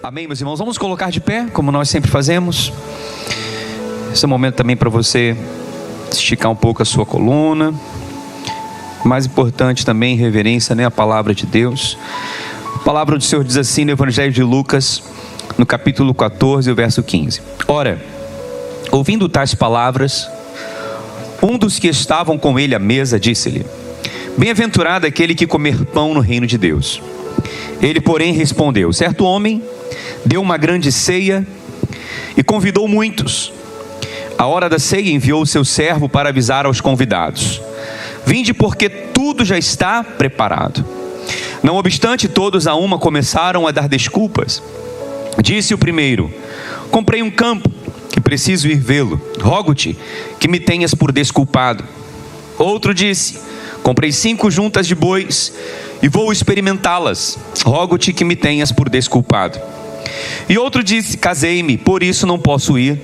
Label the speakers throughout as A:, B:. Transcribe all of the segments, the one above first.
A: Amém, meus irmãos? Vamos colocar de pé, como nós sempre fazemos. Esse é um momento também para você esticar um pouco a sua coluna. Mais importante também, reverência, né? A palavra de Deus. A palavra do Senhor diz assim no Evangelho de Lucas, no capítulo 14, o verso 15. Ora, ouvindo tais palavras, um dos que estavam com ele à mesa disse-lhe: bem-aventurado aquele que comer pão no reino de Deus. Ele, porém, respondeu: certo homem deu uma grande ceia e convidou muitos. À hora da ceia enviou o seu servo para avisar aos convidados: vinde, porque tudo já está preparado. Não obstante, todos a uma começaram a dar desculpas. Disse o primeiro: comprei um campo e preciso ir vê-lo. Rogo-te que me tenhas por desculpado. Outro disse: comprei 5 juntas de bois e vou experimentá-las. Rogo-te que me tenhas por desculpado. E outro disse: casei-me, por isso não posso ir.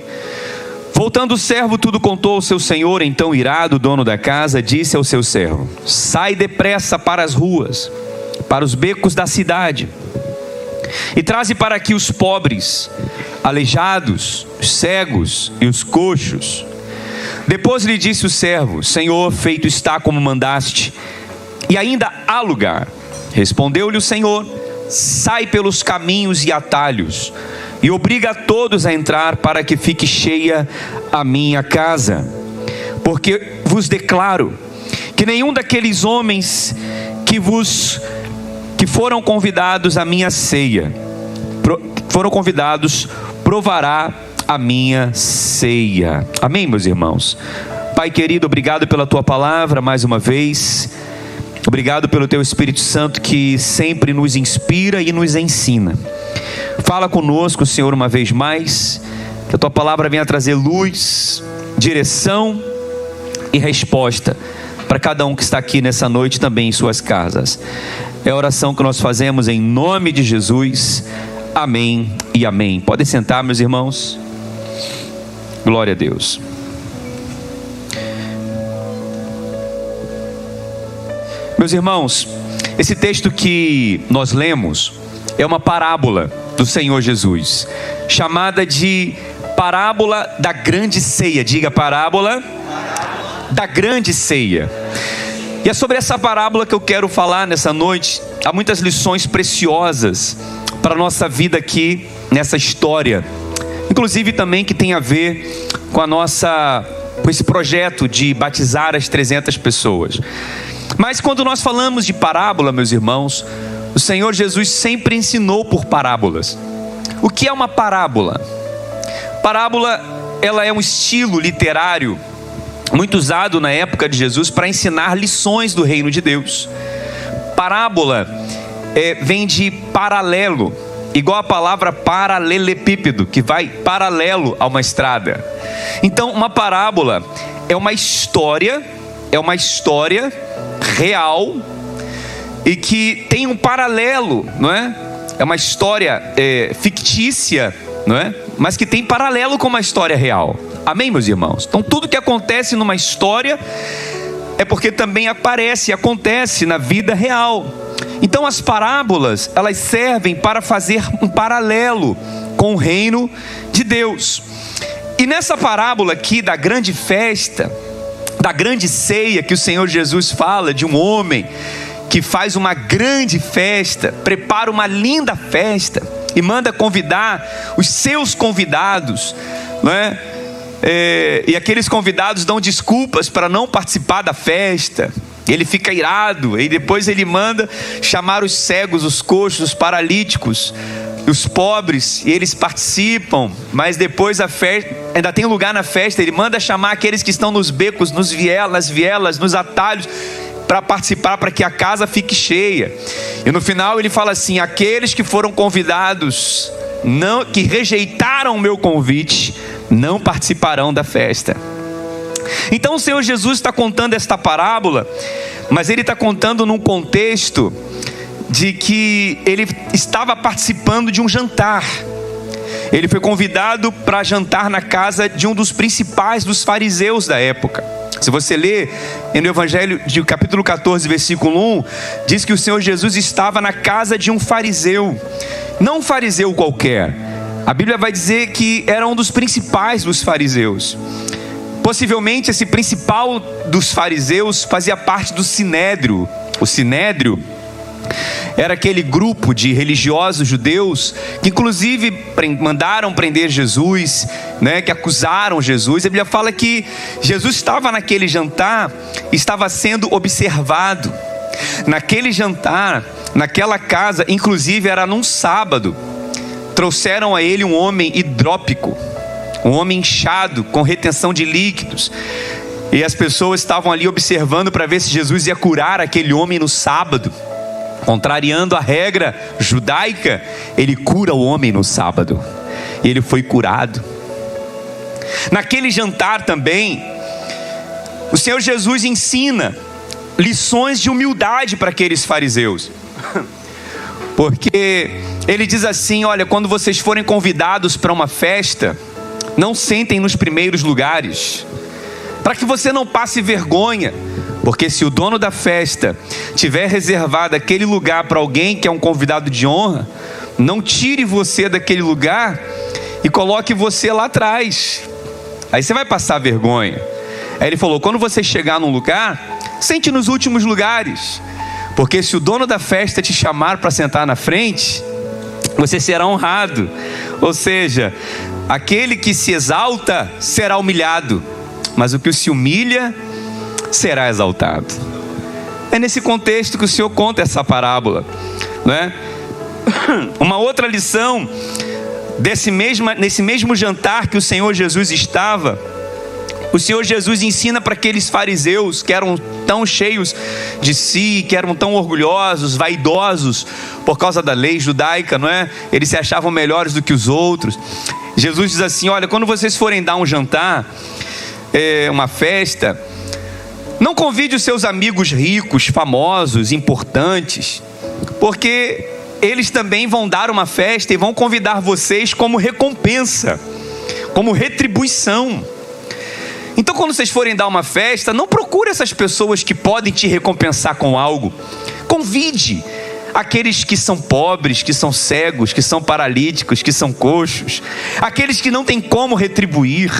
A: Voltando o servo, tudo contou ao seu senhor. Então, irado, o dono da casa disse ao seu servo: sai depressa para as ruas, para os becos da cidade, e traze para aqui os pobres, aleijados, os cegos e os coxos. Depois lhe disse o servo: Senhor, feito está como mandaste, e ainda há lugar. Respondeu-lhe o Senhor: sai pelos caminhos e atalhos, e obriga a todos a entrar, para que fique cheia a minha casa. Porque vos declaro que nenhum daqueles homens que foram convidados à minha ceia, provará a minha ceia. Amém, meus irmãos? Pai querido, obrigado pela tua palavra mais uma vez. Obrigado pelo teu Espírito Santo que sempre nos inspira e nos ensina. Fala conosco, Senhor, uma vez mais. Que a tua palavra venha trazer luz, direção e resposta para cada um que está aqui nessa noite, também em suas casas. É a oração que nós fazemos em nome de Jesus. Amém e amém. Podem sentar, meus irmãos. Glória a Deus. Meus irmãos, esse texto que nós lemos é uma parábola do Senhor Jesus, chamada de parábola da grande ceia. Diga: parábola da grande ceia. E é sobre essa parábola que eu quero falar nessa noite. Há muitas lições preciosas para a nossa vida aqui nessa história, inclusive também que tem a ver com esse projeto de batizar as 300 pessoas. Mas quando nós falamos de parábola, meus irmãos, o Senhor Jesus sempre ensinou por parábolas. O que é uma parábola? Parábola, ela é um estilo literário muito usado na época de Jesus para ensinar lições do reino de Deus. Parábola vem de paralelo, igual a palavra paralelepípedo, que vai paralelo a uma estrada. Então, uma parábola é uma história real e que tem um paralelo, não é? É uma história fictícia, não é? Mas que tem paralelo com uma história real. Amém, meus irmãos? Então, tudo que acontece numa história é porque também acontece na vida real. Então, as parábolas, elas servem para fazer um paralelo com o reino de Deus. E nessa parábola aqui da grande festa, da grande ceia, que o Senhor Jesus fala de um homem que faz uma grande festa, prepara uma linda festa e manda convidar os seus convidados, não é? E aqueles convidados dão desculpas para não participar da festa. Ele fica irado e depois ele manda chamar os cegos, os coxos, os paralíticos, os pobres, e eles participam. Mas depois a festa, ainda tem lugar na festa, ele manda chamar aqueles que estão nos becos, nas vielas, nos atalhos, para participar, para que a casa fique cheia. E no final ele fala assim: aqueles que foram convidados, que rejeitaram o meu convite, não participarão da festa. Então o Senhor Jesus está contando esta parábola, mas ele está contando num contexto de que ele estava participando de um jantar. Ele foi convidado para jantar na casa de um dos principais dos fariseus da época. Se você ler no Evangelho de capítulo 14, versículo 1, diz que o Senhor Jesus estava na casa de um fariseu. não um fariseu qualquer. A Bíblia vai dizer que era um dos principais dos fariseus. Possivelmente esse principal dos fariseus fazia parte do Sinédrio. O Sinédrio era aquele grupo de religiosos judeus que inclusive mandaram prender Jesus, né, que acusaram Jesus. A Bíblia fala que Jesus estava naquele jantar, estava sendo observado. Naquele jantar, naquela casa, inclusive era num sábado, trouxeram a ele um homem hidrópico, um homem inchado, com retenção de líquidos. E as pessoas estavam ali observando para ver se Jesus ia curar aquele homem no sábado. Contrariando a regra judaica, ele cura o homem no sábado. E ele foi curado. Naquele jantar também, o Senhor Jesus ensina lições de humildade para aqueles fariseus. Porque ele diz assim: olha, quando vocês forem convidados para uma festa, não sentem nos primeiros lugares, para que você não passe vergonha. Porque se o dono da festa tiver reservado aquele lugar para alguém que é um convidado de honra, não tire você daquele lugar e coloque você lá atrás. Aí você vai passar vergonha. Aí ele falou: quando você chegar num lugar, sente nos últimos lugares. Porque se o dono da festa te chamar para sentar na frente, você será honrado. Ou seja, aquele que se exalta será humilhado, mas o que se humilha será exaltado. É nesse contexto que o Senhor conta essa parábola, né? Uma outra lição nesse mesmo jantar que o Senhor Jesus estava, o Senhor Jesus ensina para aqueles fariseus que eram tão cheios de si, que eram tão orgulhosos, vaidosos por causa da lei judaica, não é? Eles se achavam melhores do que os outros. Jesus diz assim: olha, quando vocês forem dar um jantar, uma festa, não convide os seus amigos ricos, famosos, importantes, porque eles também vão dar uma festa e vão convidar vocês como recompensa, como retribuição. Então, quando vocês forem dar uma festa, não procure essas pessoas que podem te recompensar com algo. Convide aqueles que são pobres, que são cegos, que são paralíticos, que são coxos, aqueles que não têm como retribuir.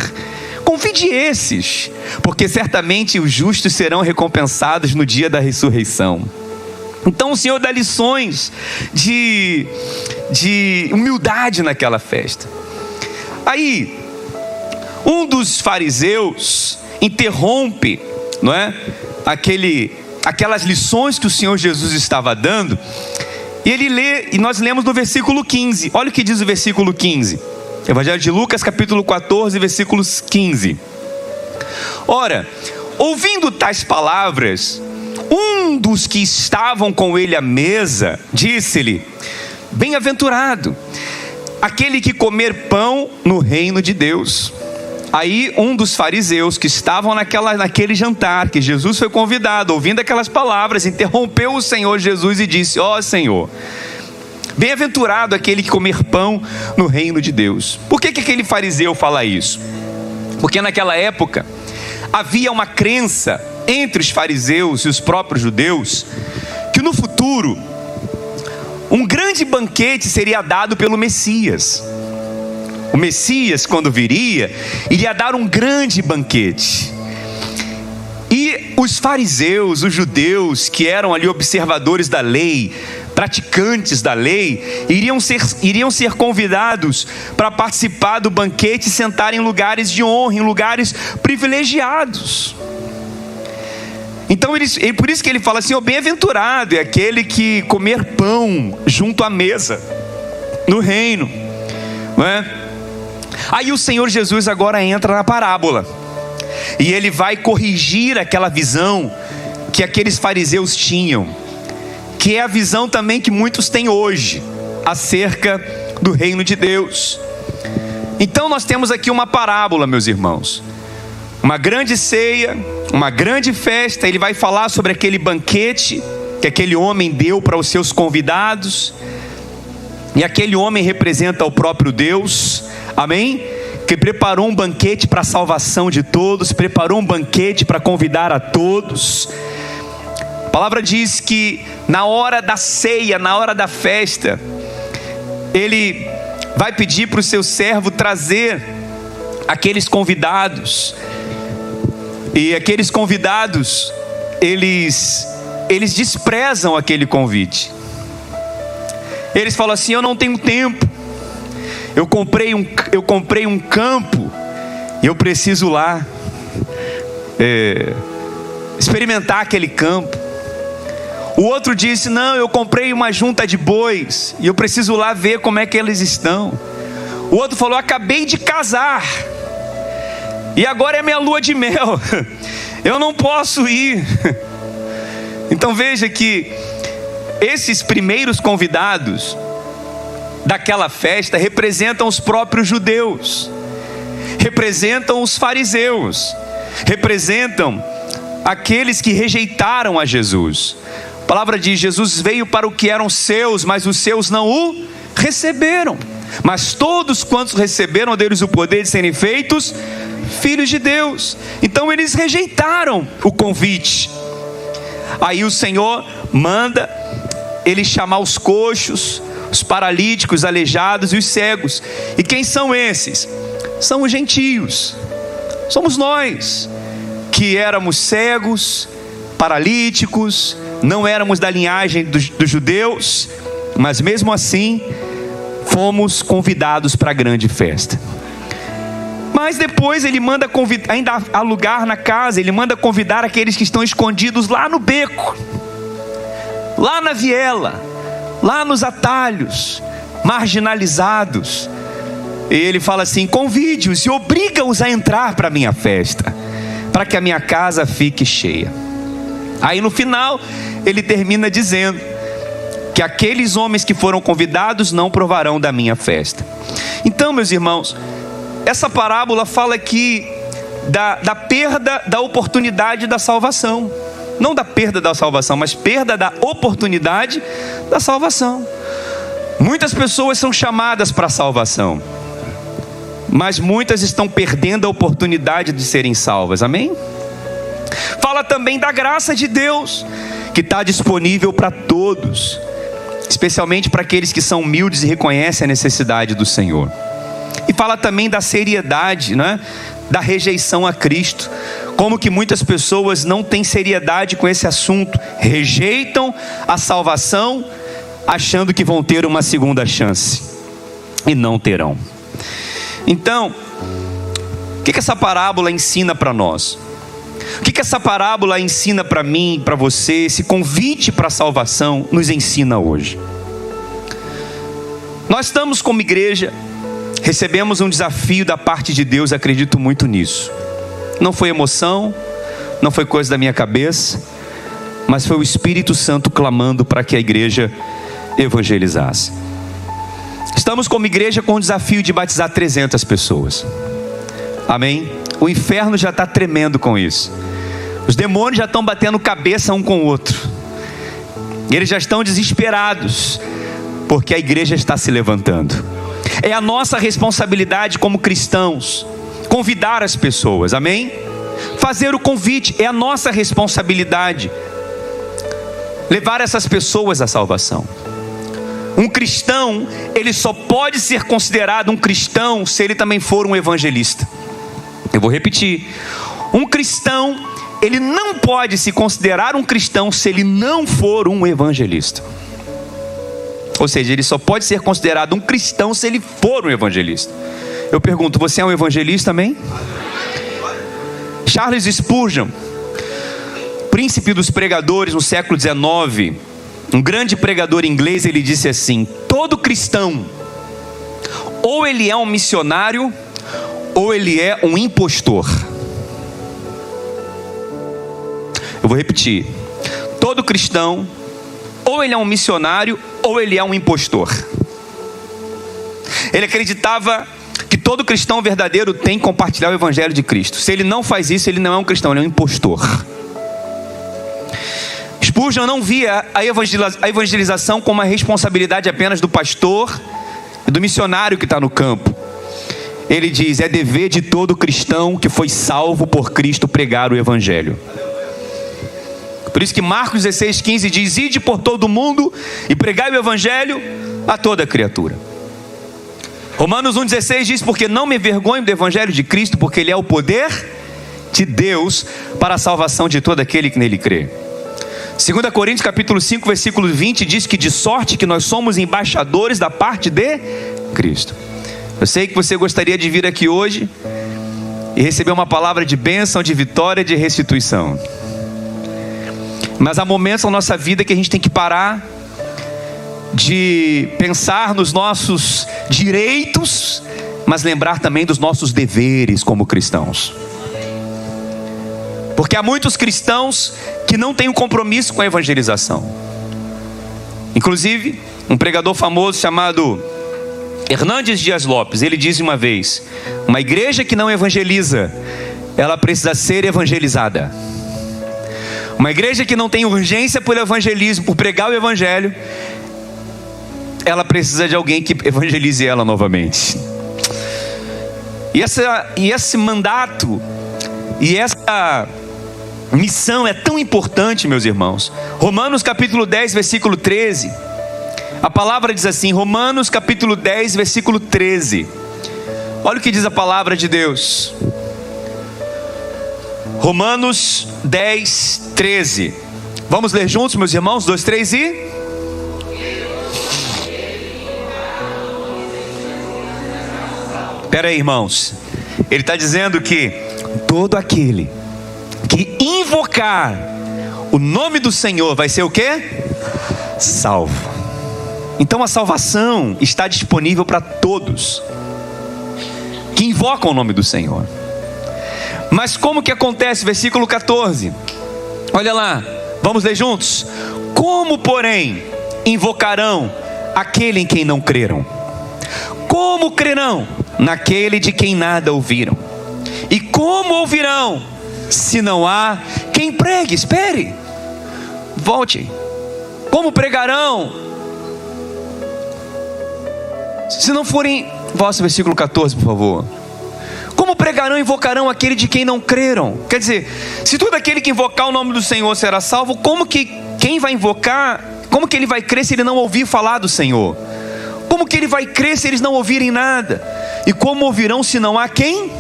A: Convide esses, porque certamente os justos serão recompensados no dia da ressurreição. Então o Senhor dá lições de humildade naquela festa. Aí, um dos fariseus interrompe, não é? Aquelas lições que o Senhor Jesus estava dando, e ele lê, e nós lemos no versículo 15. Olha o que diz o versículo 15. Evangelho de Lucas, capítulo 14, versículos 15. Ora, ouvindo tais palavras, um dos que estavam com ele à mesa disse-lhe: bem-aventurado aquele que comer pão no reino de Deus. Aí um dos fariseus que estavam naquele jantar, que Jesus foi convidado, ouvindo aquelas palavras, interrompeu o Senhor Jesus e disse: ó Senhor, bem-aventurado aquele que comer pão no reino de Deus. Por que aquele fariseu fala isso? Porque naquela época havia uma crença entre os fariseus e os próprios judeus que no futuro um grande banquete seria dado pelo Messias. O Messias, quando viria, iria dar um grande banquete. E os fariseus, os judeus, que eram ali observadores da lei, praticantes da lei, iriam ser convidados para participar do banquete e sentar em lugares de honra, em lugares privilegiados. Então, por isso que ele fala assim: ó, bem-aventurado é aquele que comer pão junto à mesa, no reino, não é? Aí o Senhor Jesus agora entra na parábola, e ele vai corrigir aquela visão que aqueles fariseus tinham, que é a visão também que muitos têm hoje, acerca do reino de Deus. Então nós temos aqui uma parábola, meus irmãos, uma grande ceia, uma grande festa. Ele vai falar sobre aquele banquete que aquele homem deu para os seus convidados, e aquele homem representa o próprio Deus, amém? Que preparou um banquete para a salvação de todos, preparou um banquete para convidar a todos. A palavra diz que na hora da ceia, na hora da festa, ele vai pedir para o seu servo trazer aqueles convidados. E aqueles convidados, eles desprezam aquele convite. Eles falam assim: eu não tenho tempo, eu comprei um campo e eu preciso lá experimentar aquele campo. O outro disse: não, eu comprei uma junta de bois e eu preciso lá ver como é que eles estão. O outro falou: acabei de casar e agora é minha lua de mel, eu não posso ir. Então veja que esses primeiros convidados daquela festa representam os próprios judeus, representam os fariseus, representam aqueles que rejeitaram a Jesus. A palavra diz: Jesus veio para o que eram seus, mas os seus não o receberam. Mas todos quantos receberam deles o poder de serem feitos filhos de Deus. Então eles rejeitaram o convite. Aí o Senhor manda ele chamar os coxos, os paralíticos, os aleijados e os cegos. E quem são esses? São os gentios. Somos nós que éramos cegos, paralíticos, não éramos da linhagem dos judeus, mas mesmo assim fomos convidados para a grande festa. Mas depois ele manda convidar, ainda há lugar na casa, ele manda convidar aqueles que estão escondidos lá no beco, lá na viela, lá nos atalhos, marginalizados. E ele fala assim: convide-os e obriga-os a entrar para a minha festa, para que a minha casa fique cheia. Aí no final ele termina dizendo que aqueles homens que foram convidados não provarão da minha festa. Então, meus irmãos, essa parábola fala aqui da perda da oportunidade da salvação. Não da perda da salvação, mas perda da oportunidade da salvação. Muitas pessoas são chamadas para a salvação, mas muitas estão perdendo a oportunidade de serem salvas. Amém? Fala também da graça de Deus, que está disponível para todos, especialmente para aqueles que são humildes e reconhecem a necessidade do Senhor. E fala também da seriedade, né? Da rejeição a Cristo. Como que muitas pessoas não têm seriedade com esse assunto, rejeitam a salvação, achando que vão ter uma segunda chance, e não terão. Então, o que essa parábola ensina para nós? O que essa parábola ensina para mim, para você? Esse convite para a salvação nos ensina hoje. Nós estamos como igreja, recebemos um desafio da parte de Deus, acredito muito nisso. Não foi emoção, não foi coisa da minha cabeça, mas foi o Espírito Santo clamando para que a igreja evangelizasse. Estamos como igreja com o desafio de batizar 300 pessoas. Amém? O inferno já está tremendo com isso. Os demônios já estão batendo cabeça um com o outro. Eles já estão desesperados, porque a igreja está se levantando. É a nossa responsabilidade como cristãos convidar as pessoas, amém? Fazer o convite, é a nossa responsabilidade levar essas pessoas à salvação. Um cristão, ele só pode ser considerado um cristão se ele também for um evangelista. Eu vou repetir: um cristão, ele não pode se considerar um cristão se ele não for um evangelista. Ou seja, ele só pode ser considerado um cristão se ele for um evangelista. Eu pergunto: você é um evangelista, amém? Charles Spurgeon, príncipe dos pregadores no século XIX, um grande pregador inglês, ele disse assim: todo cristão, ou ele é um missionário, ou ele é um impostor. Eu vou repetir: todo cristão, ou ele é um missionário, ou ele é um impostor. Ele acreditava que todo cristão verdadeiro tem que compartilhar o evangelho de Cristo. Se ele não faz isso, ele não é um cristão, ele é um impostor. Spurgeon não via a evangelização como uma responsabilidade apenas do pastor e do missionário que está no campo. Ele diz: é dever de todo cristão que foi salvo por Cristo pregar o evangelho. Por isso que Marcos 16:15 diz: ide por todo o mundo e pregai o evangelho a toda criatura. Romanos 1,16 diz: porque não me envergonho do evangelho de Cristo, porque ele é o poder de Deus para a salvação de todo aquele que nele crê. 2 Coríntios capítulo 5, versículo 20 diz que de sorte que nós somos embaixadores da parte de Cristo. Eu sei que você gostaria de vir aqui hoje e receber uma palavra de bênção, de vitória, de restituição. Mas há momentos na nossa vida que a gente tem que parar de pensar nos nossos direitos, mas lembrar também dos nossos deveres como cristãos. Porque há muitos cristãos que não têm um compromisso com a evangelização. Inclusive, um pregador famoso chamado Hernandes Dias Lopes, ele disse uma vez: uma igreja que não evangeliza, ela precisa ser evangelizada. Uma igreja que não tem urgência por evangelismo, por pregar o evangelho, ela precisa de alguém que evangelize ela novamente. E esse mandato, e essa missão é tão importante, meus irmãos. Romanos capítulo 10, versículo 13. A palavra diz assim, Romanos capítulo 10, versículo 13. Olha o que diz a palavra de Deus. Romanos 10, 13. Vamos ler juntos, meus irmãos? 2, 3 e... Espera aí, irmãos. Ele está dizendo que todo aquele que invocar o nome do Senhor vai ser o quê? Salvo. Então a salvação está disponível para todos que invocam o nome do Senhor. Mas como que acontece? Versículo 14. Olha lá, vamos ler juntos. Como, porém, invocarão aquele em quem não creram? Como crerão naquele de quem nada ouviram? E como ouvirão se não há quem pregue? Espere, volte. Como pregarão se não forem... Volte ao versículo 14, por favor. Como pregarão e invocarão aquele de quem não creram? Quer dizer, se todo aquele que invocar o nome do Senhor será salvo, como que quem vai invocar, como que ele vai crer se ele não ouvir falar do Senhor? Como que ele vai crer se eles não ouvirem nada? E como ouvirão se não há quem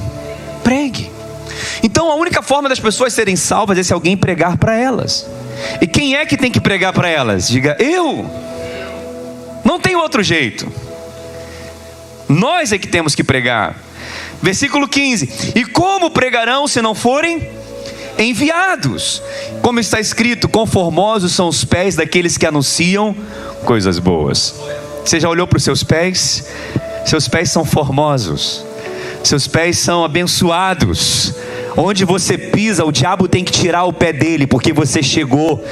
A: pregue? Então a única forma das pessoas serem salvas é se alguém pregar para elas. E quem é que tem que pregar para elas? Diga, eu. Não tem outro jeito. Nós é que temos que pregar. Versículo 15. E como pregarão se não forem enviados? Como está escrito, quão formosos são os pés daqueles que anunciam coisas boas. Você já olhou para os seus pés? Seus pés são formosos. Seus pés são abençoados. Onde você pisa, o diabo tem que tirar o pé dele, porque você chegou.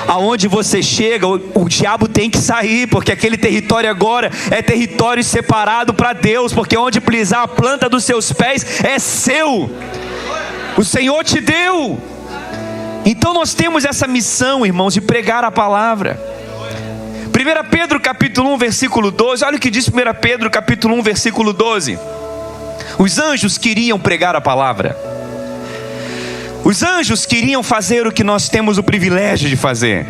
A: Aonde você chega, o diabo tem que sair, porque aquele território agora é território separado para Deus, porque onde pisar a planta dos seus pés é seu. O Senhor te deu. Então nós temos essa missão, irmãos, de pregar a palavra. 1 Pedro capítulo 1, versículo 12. Olha o que diz 1 Pedro capítulo 1, versículo 12. Os anjos queriam pregar a palavra. Os anjos queriam fazer o que nós temos o privilégio de fazer.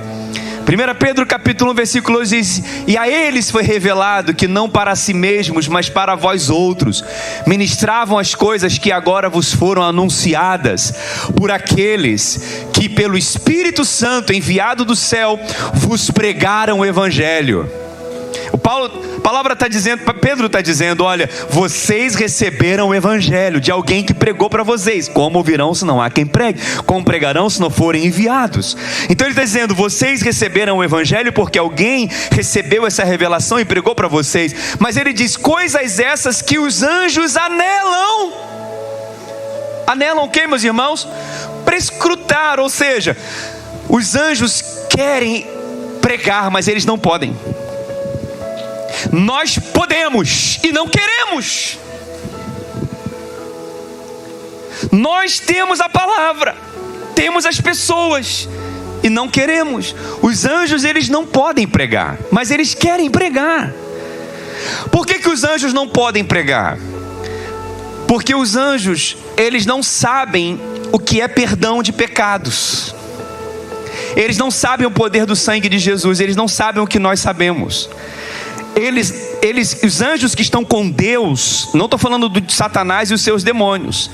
A: 1 Pedro capítulo 1, versículo 12 diz: e a eles foi revelado que não para si mesmos, mas para vós outros, ministravam as coisas que agora vos foram anunciadas por aqueles que pelo Espírito Santo enviado do céu vos pregaram o Evangelho. A palavra está dizendo, Pedro está dizendo, olha, vocês receberam o Evangelho de alguém que pregou para vocês. Como ouvirão se não há quem pregue? Como pregarão se não forem enviados? Então ele está dizendo, vocês receberam o Evangelho porque alguém recebeu essa revelação e pregou para vocês. Mas ele diz, coisas essas que os anjos anelam. Anelam o que, meus irmãos? Para escrutar, ou seja, os anjos querem pregar, mas eles não podem. Nós podemos e não queremos. Nós temos a palavra, temos as pessoas e não queremos. Os anjos, eles não podem pregar, mas eles querem pregar. Por que os anjos não podem pregar? Porque os anjos, eles não sabem o que é perdão de pecados. Eles não sabem o poder do sangue de Jesus, eles não sabem o que nós sabemos. os anjos que estão com Deus, não estou falando de Satanás e os seus demônios.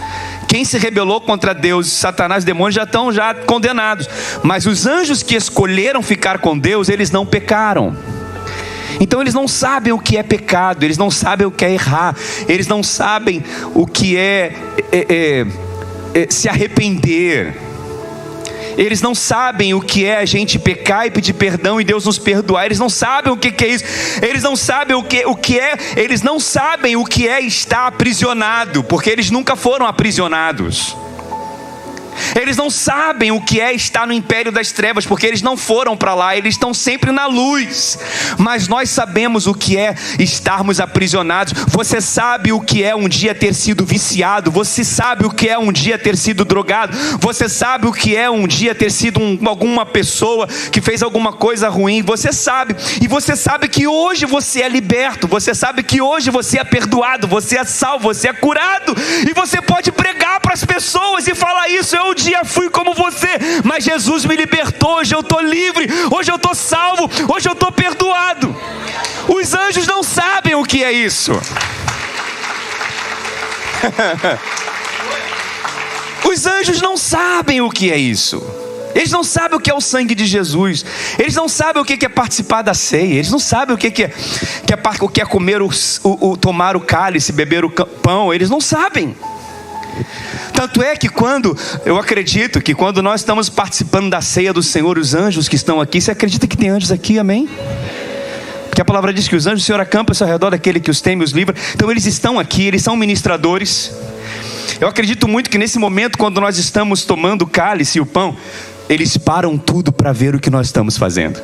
A: Quem se rebelou contra Deus, Satanás e demônios já estão condenados. Mas os anjos que escolheram ficar com Deus, eles não pecaram. Então eles não sabem o que é pecado, eles não sabem o que é errar, eles não sabem o que é se arrepender. Eles não sabem o que é a gente pecar e pedir perdão e Deus nos perdoar. Eles não sabem o que é isso. Eles não sabem o que é. Eles não sabem o que é estar aprisionado, porque eles nunca foram aprisionados. Eles não sabem o que é estar no império das trevas, porque eles não foram para lá, eles estão sempre na luz. Mas nós sabemos o que é estarmos aprisionados. Você sabe o que é um dia ter sido viciado, você sabe o que é um dia ter sido drogado, você sabe o que é um dia ter sido alguma pessoa que fez alguma coisa ruim, você sabe. E você sabe que hoje você é liberto, você sabe que hoje você é perdoado, você é salvo, você é curado. E você pode pregar para as pessoas e falar isso: eu um dia fui como você, mas Jesus me libertou, hoje eu estou livre, hoje eu estou salvo, hoje eu estou perdoado. Os anjos não sabem o que é isso. Os anjos não sabem o que é isso. Eles não sabem o que é o sangue de Jesus. Eles não sabem o que é participar da ceia. Eles não sabem o que é comer, tomar o cálice, beber o pão. Eles não sabem. Tanto é que eu acredito que quando nós estamos participando da ceia do Senhor, os anjos que estão aqui, você acredita que tem anjos aqui, amém? Porque a palavra diz que os anjos do Senhor acampam-se ao redor daquele que os teme e os livra. Então eles estão aqui, eles são ministradores. Eu acredito muito que nesse momento, quando nós estamos tomando o cálice e o pão, eles param tudo para ver o que nós estamos fazendo.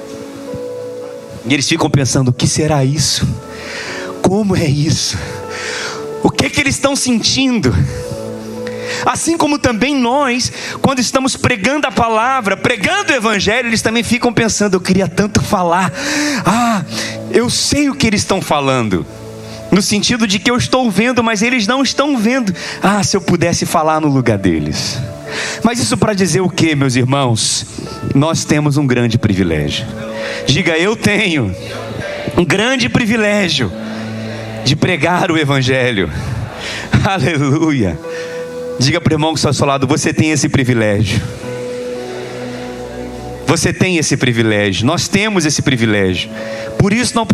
A: E eles ficam pensando: o que será isso? Como é isso? O que eles estão sentindo? Assim como também nós, quando estamos pregando a palavra, pregando o evangelho, eles também ficam pensando: eu queria tanto falar. Eu sei o que eles estão falando, no sentido de que eu estou vendo, mas eles não estão vendo. Se eu pudesse falar no lugar deles. Mas isso para dizer o que, meus irmãos? Nós temos um grande privilégio. Diga: eu tenho um grande privilégio de pregar o evangelho. Aleluia. Diga para o irmão que está ao seu lado: você tem esse privilégio. Você tem esse privilégio. Nós temos esse privilégio. Por isso não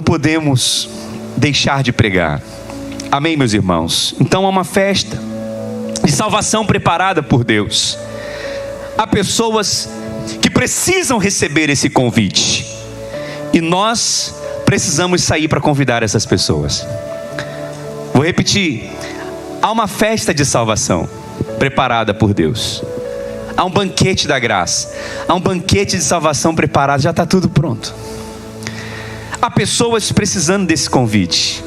A: podemos deixar de pregar. Amém, meus irmãos? Então há uma festa de salvação preparada por Deus. Há pessoas que precisam receber esse convite. E nós precisamos sair para convidar essas pessoas. Vou repetir. Há uma festa de salvação preparada por Deus. Há um banquete da graça. Há um banquete de salvação preparado. Já está tudo pronto. Há pessoas precisando desse convite.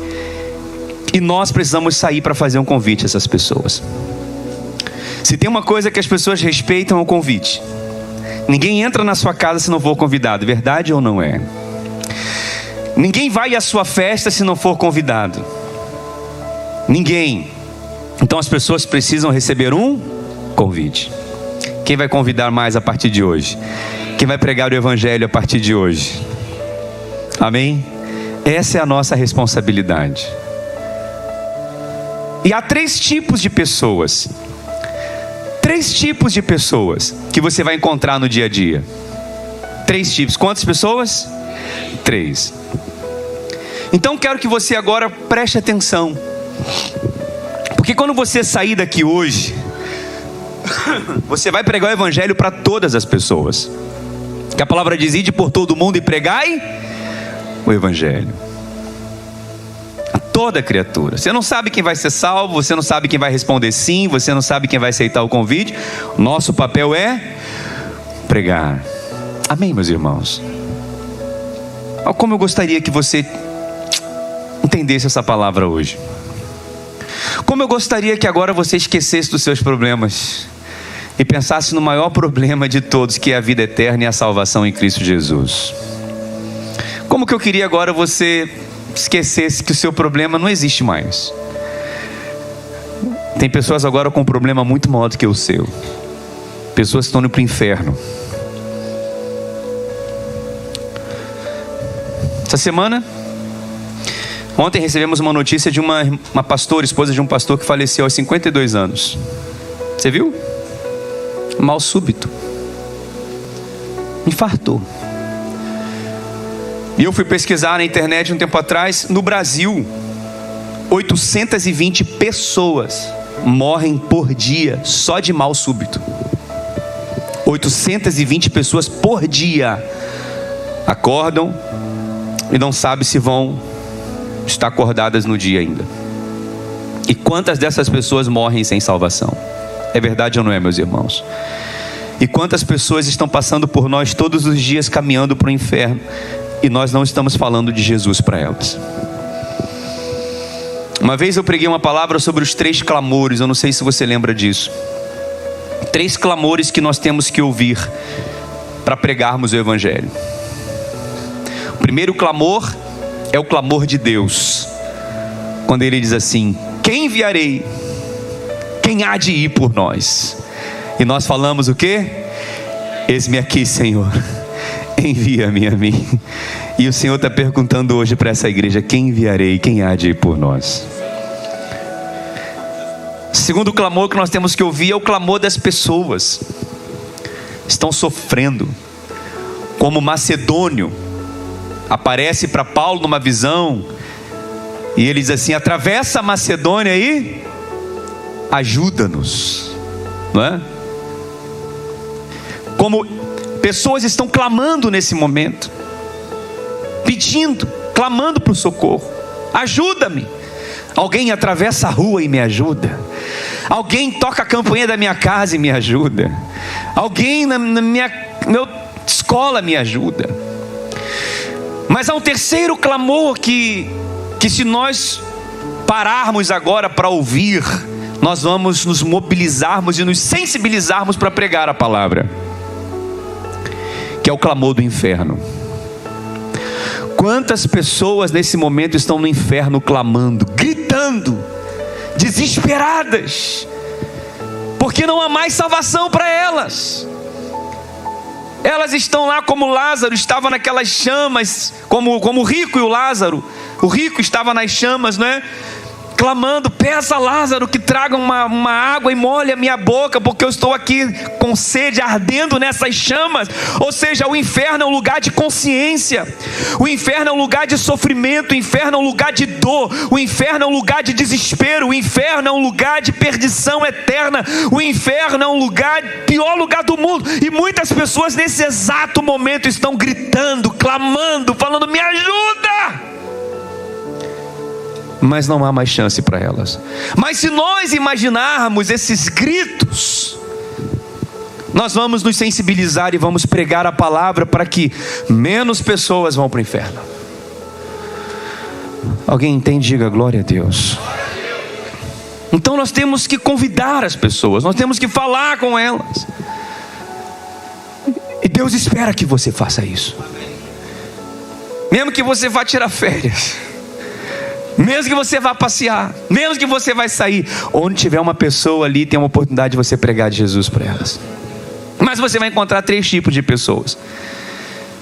A: E nós precisamos sair para fazer um convite a essas pessoas. Se tem uma coisa que as pessoas respeitam, é o convite. Ninguém entra na sua casa se não for convidado. Verdade ou não é? Ninguém vai à sua festa se não for convidado. Ninguém. Então as pessoas precisam receber um convite. Quem vai convidar mais a partir de hoje? Quem vai pregar o evangelho a partir de hoje? Amém? Essa é a nossa responsabilidade. E há 3 tipos de pessoas. 3 tipos de pessoas que você vai encontrar no dia a dia. 3 tipos. Quantas pessoas? 3. Então quero que você agora preste atenção. Porque quando você sair daqui hoje, você vai pregar o evangelho para todas as pessoas. Que a palavra diz: ide por todo mundo e pregai o evangelho a toda criatura. Você não sabe quem vai ser salvo, você não sabe quem vai responder sim, você não sabe quem vai aceitar o convite. Nosso papel é pregar. Amém, meus irmãos? Como eu gostaria que você entendesse essa palavra hoje. Como eu gostaria que agora você esquecesse dos seus problemas e pensasse no maior problema de todos, que é a vida eterna e a salvação em Cristo Jesus. Como que eu queria agora você esquecesse que o seu problema não existe mais. Tem pessoas agora com um problema muito maior do que o seu. Pessoas que estão indo para o inferno. semana, ontem recebemos uma notícia de uma pastora, esposa de um pastor que faleceu aos 52 anos. Você viu? Mal súbito. Infartou. E eu fui pesquisar na internet um tempo atrás. No Brasil, 820 pessoas morrem por dia só de mal súbito. 820 pessoas por dia acordam e não sabem se vão estar acordadas no dia ainda. E quantas dessas pessoas morrem sem salvação? É verdade ou não é, meus irmãos? E quantas pessoas estão passando por nós todos os dias caminhando para o inferno e nós não estamos falando de Jesus para elas? Uma vez eu preguei uma palavra sobre os 3 clamores, eu não sei se você lembra disso. 3 clamores que nós temos que ouvir para pregarmos o Evangelho. O primeiro clamor é o clamor de Deus, quando Ele diz assim: quem enviarei? Quem há de ir por nós? E nós falamos o quê? Eis-me aqui, Senhor, envia-me a mim. E o Senhor está perguntando hoje para essa igreja: quem enviarei? Quem há de ir por nós? Segundo clamor que nós temos que ouvir é o clamor das pessoas. Estão sofrendo. Como Macedônio aparece para Paulo numa visão e ele diz assim: atravessa a Macedônia aí, ajuda-nos, não é? Como pessoas estão clamando nesse momento, pedindo, clamando por socorro: ajuda-me. Alguém atravessa a rua e me ajuda. Alguém toca a campainha da minha casa e me ajuda. Alguém na minha escola me ajuda. Mas há um terceiro clamor que se nós pararmos agora para ouvir, nós vamos nos mobilizarmos e nos sensibilizarmos para pregar a palavra, que é o clamor do inferno. Quantas pessoas nesse momento estão no inferno clamando, gritando, desesperadas, porque não há mais salvação para elas. Elas estão lá como Lázaro estava naquelas chamas, como o rico e o Lázaro. O rico estava nas chamas, não é? Clamando: peça a Lázaro que traga uma água e molhe a minha boca, porque eu estou aqui com sede, ardendo nessas chamas. Ou seja, o inferno é um lugar de consciência. O inferno é um lugar de sofrimento. O inferno é um lugar de dor. O inferno é um lugar de desespero. O inferno é um lugar de perdição eterna. O inferno é um lugar, pior lugar do mundo. E muitas pessoas nesse exato momento estão gritando, clamando, falando: me ajuda! Mas não há mais chance para elas. Mas se nós imaginarmos esses gritos, nós vamos nos sensibilizar e vamos pregar a palavra para que menos pessoas vão para o inferno. Alguém entende? Diga glória a Deus. Então nós temos que convidar as pessoas, nós temos que falar com elas. E Deus espera que você faça isso. Mesmo que você vá tirar férias, mesmo que você vá passear, mesmo que você vai sair, onde tiver uma pessoa ali, tem uma oportunidade de você pregar de Jesus para elas. Mas você vai encontrar 3 tipos de pessoas.